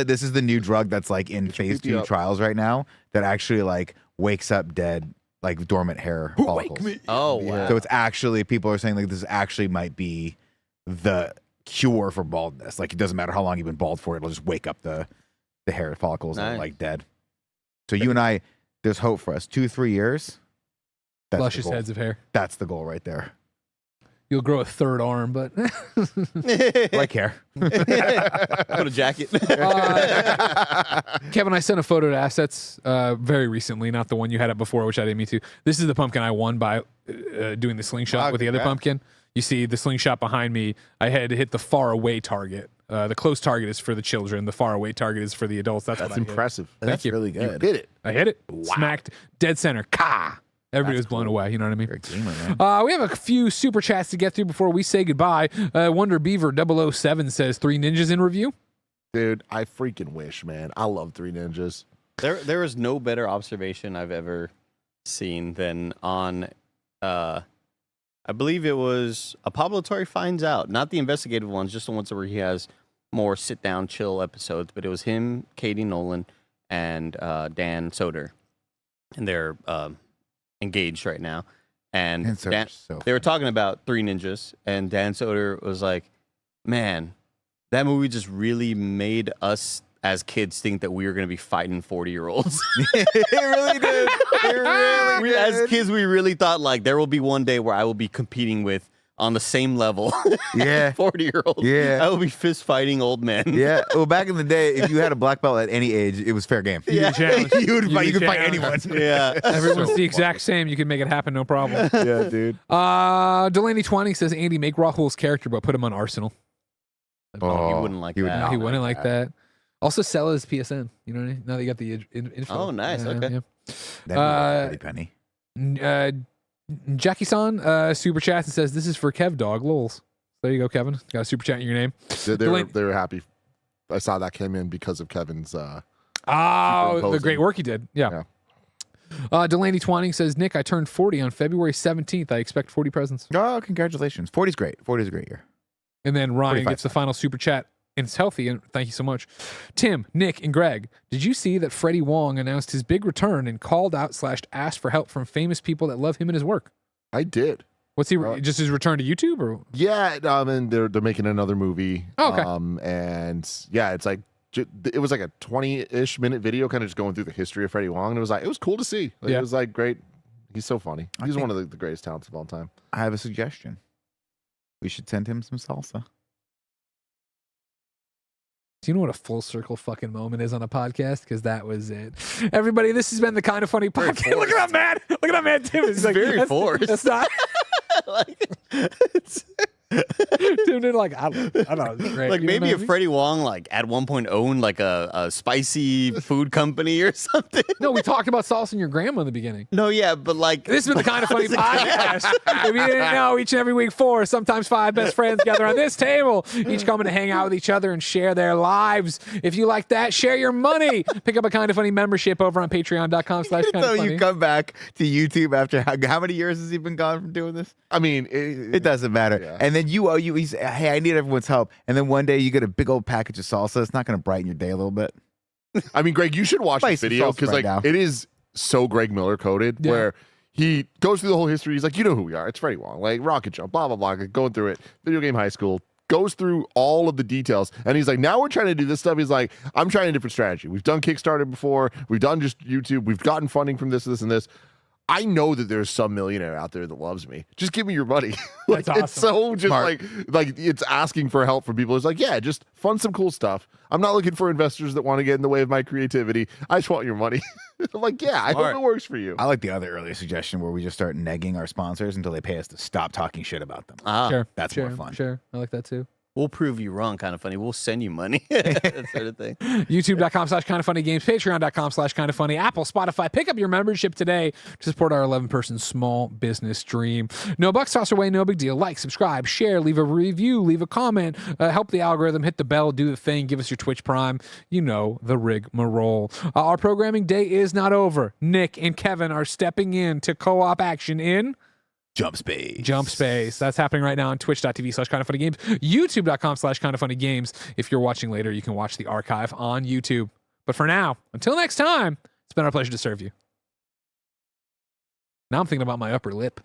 This is the new drug that's like in phase 2 trials right now that actually like wakes up dead, like dormant hair follicles. Oh, wow. So it's actually, people are saying like this actually might be the cure for baldness. Like it doesn't matter how long you've been bald for, it'll just wake up the hair follicles that are like dead. So you and I, there's hope for us. 2-3 years. That's Luscious heads of hair. That's the goal right there. You'll grow a third arm, but Like hair. Put a jacket. Kevin, I sent a photo to Assets very recently, not the one you had up before, which I didn't mean to. This is the pumpkin I won by doing the slingshot with the other pumpkin. You see the slingshot behind me. I had to hit the far away target. The close target is for the children. The far away target is for the adults. That's what I hit. impressive. Thank you. Really You good. did it. I hit it. Smacked dead center. Ka! Everybody was blown away. You know what I mean? You're a gamer, man. We have a few super chats to get through before we say goodbye. Wonder Beaver 007 says 3 Ninjas in review. Dude, I freaking wish, man. I love 3 Ninjas. There is no better observation I've ever seen than on, I believe it was a Pablo Torre Finds Out, not the investigative ones, just the ones where he has more sit down, chill episodes. But it was him, Katie Nolan, and Dan Soder, and they're engaged right now. And Dan Soder's so they were funny. talking about 3 Ninjas, and Dan Soder was like, "Man, that movie just really made us as kids think that we were going to be fighting 40-year-olds." It really did. It really did. As kids, we really thought like there will be one day where I will be competing with on the same level. Yeah. 40-year-olds. Yeah. I will be fist fighting old men. Yeah. Well, back in the day, if you had a black belt at any age, it was fair game. Yeah. You could fight anyone. Yeah. Everyone's the exact same. You can make it happen, no problem. Yeah, dude. Delaney 20 says, Andy, make Rahul's character, but put him on Arsenal. Oh, he wouldn't like he would that. not. He wouldn't like that. Also, sell his PSN. You know what I mean? Now that you got the info. Oh, nice. Okay. That'd be pretty penny. Jackie-san super chats and says, this is for Kev Dog, lols. There you go, Kevin. Got a super chat in your name. They were happy. I saw that came in because of Kevin's. The Superimposing. great work he did. Yeah. Delaney Twining says, Nick, I turned 40 on February 17th. I expect 40 presents. Oh, congratulations. 40's great. 40's a great year. And then Ryan 45. gets the final super chat, and it's healthy, and thank you so much. Tim, Nick, and Greg, did you see that Freddie Wong announced his big return and called out / asked for help from famous people that love him and his work? I did. What's he, just his return to YouTube? Or Yeah, and they're making another movie. Oh, okay. And yeah, it's like it was like a 20-ish minute video, kind of just going through the history of Freddie Wong. And it was cool to see. Like, Yeah. It was like great. He's so funny. I He's think- one of the greatest talents of all time. I have a suggestion. We should send him some salsa. do you know what a full circle fucking moment is on a podcast? Because that was it. Everybody, this has been the Kind of Funny podcast. Look at that man. Look at that man, Tim. It's like, very forced. That's not. Like, Tim did like, I don't know. It's great. like You know maybe what I if mean? Freddie Wong like at one point owned like a spicy food company or something. No, we talked about salsa and your grandma in the beginning. No, yeah, but like This has been the Kind of Funny podcast. If you didn't know, each and every week, 4, sometimes 5 best friends gather on this table, each coming to hang out with each other and share their lives. If you like that, share your money. Pick up a Kind of Funny membership over on patreon.com/kindoffunny. So you come back to YouTube after how many years has he been gone from doing this? I mean, It doesn't matter. Yeah. And then then he's, hey, I need everyone's help. And then one day you get a big old package of salsa. It's not going to brighten your day a little bit. I mean, Greg, you should watch Buy this some video salsa because right like now. it is so Greg Miller coded, Yeah. where he goes through the whole history. He's like, you know who we are. It's Freddie Wong, like Rocket Jump, blah blah blah. Like, going through it, video game high school. Goes through all of the details, and he's like, now we're trying to do this stuff. He's like, I'm trying a different strategy. We've done Kickstarter before. We've done just YouTube. We've gotten funding from this, and this. I know that there's some millionaire out there that loves me. Just give me your money. Like, That's it's so just Smart. like it's asking for help from people. It's like, yeah, just fund some cool stuff. I'm not looking for investors that want to get in the way of my creativity. I just want your money. I'm like, yeah, I Smart. hope it works for you. I like the other earlier suggestion where we just start negging our sponsors until they pay us to stop talking shit about them. Sure. That's sure, more fun. Sure. I like that too. We'll prove you wrong, kind of funny. We'll send you money. That sort of thing. YouTube.com/kindoffunnygames, Patreon.com/kindoffunny, Apple, Spotify. Pick up your membership today to support our 11-person small business dream. No bucks tossed away, no big deal. Like, subscribe, share, leave a review, leave a comment, help the algorithm, hit the bell, do the thing, give us your Twitch Prime. You know the rigmarole. Our programming day is not over. Nick and Kevin are stepping in to co-op action in Jump space. Jump Space. That's happening right now on twitch.tv/kindoffunnygames, youtube.com/kindoffunnygames. If you're watching later, you can watch the archive on YouTube. But for now, until next time, it's been our pleasure to serve you. Now I'm thinking about my upper lip.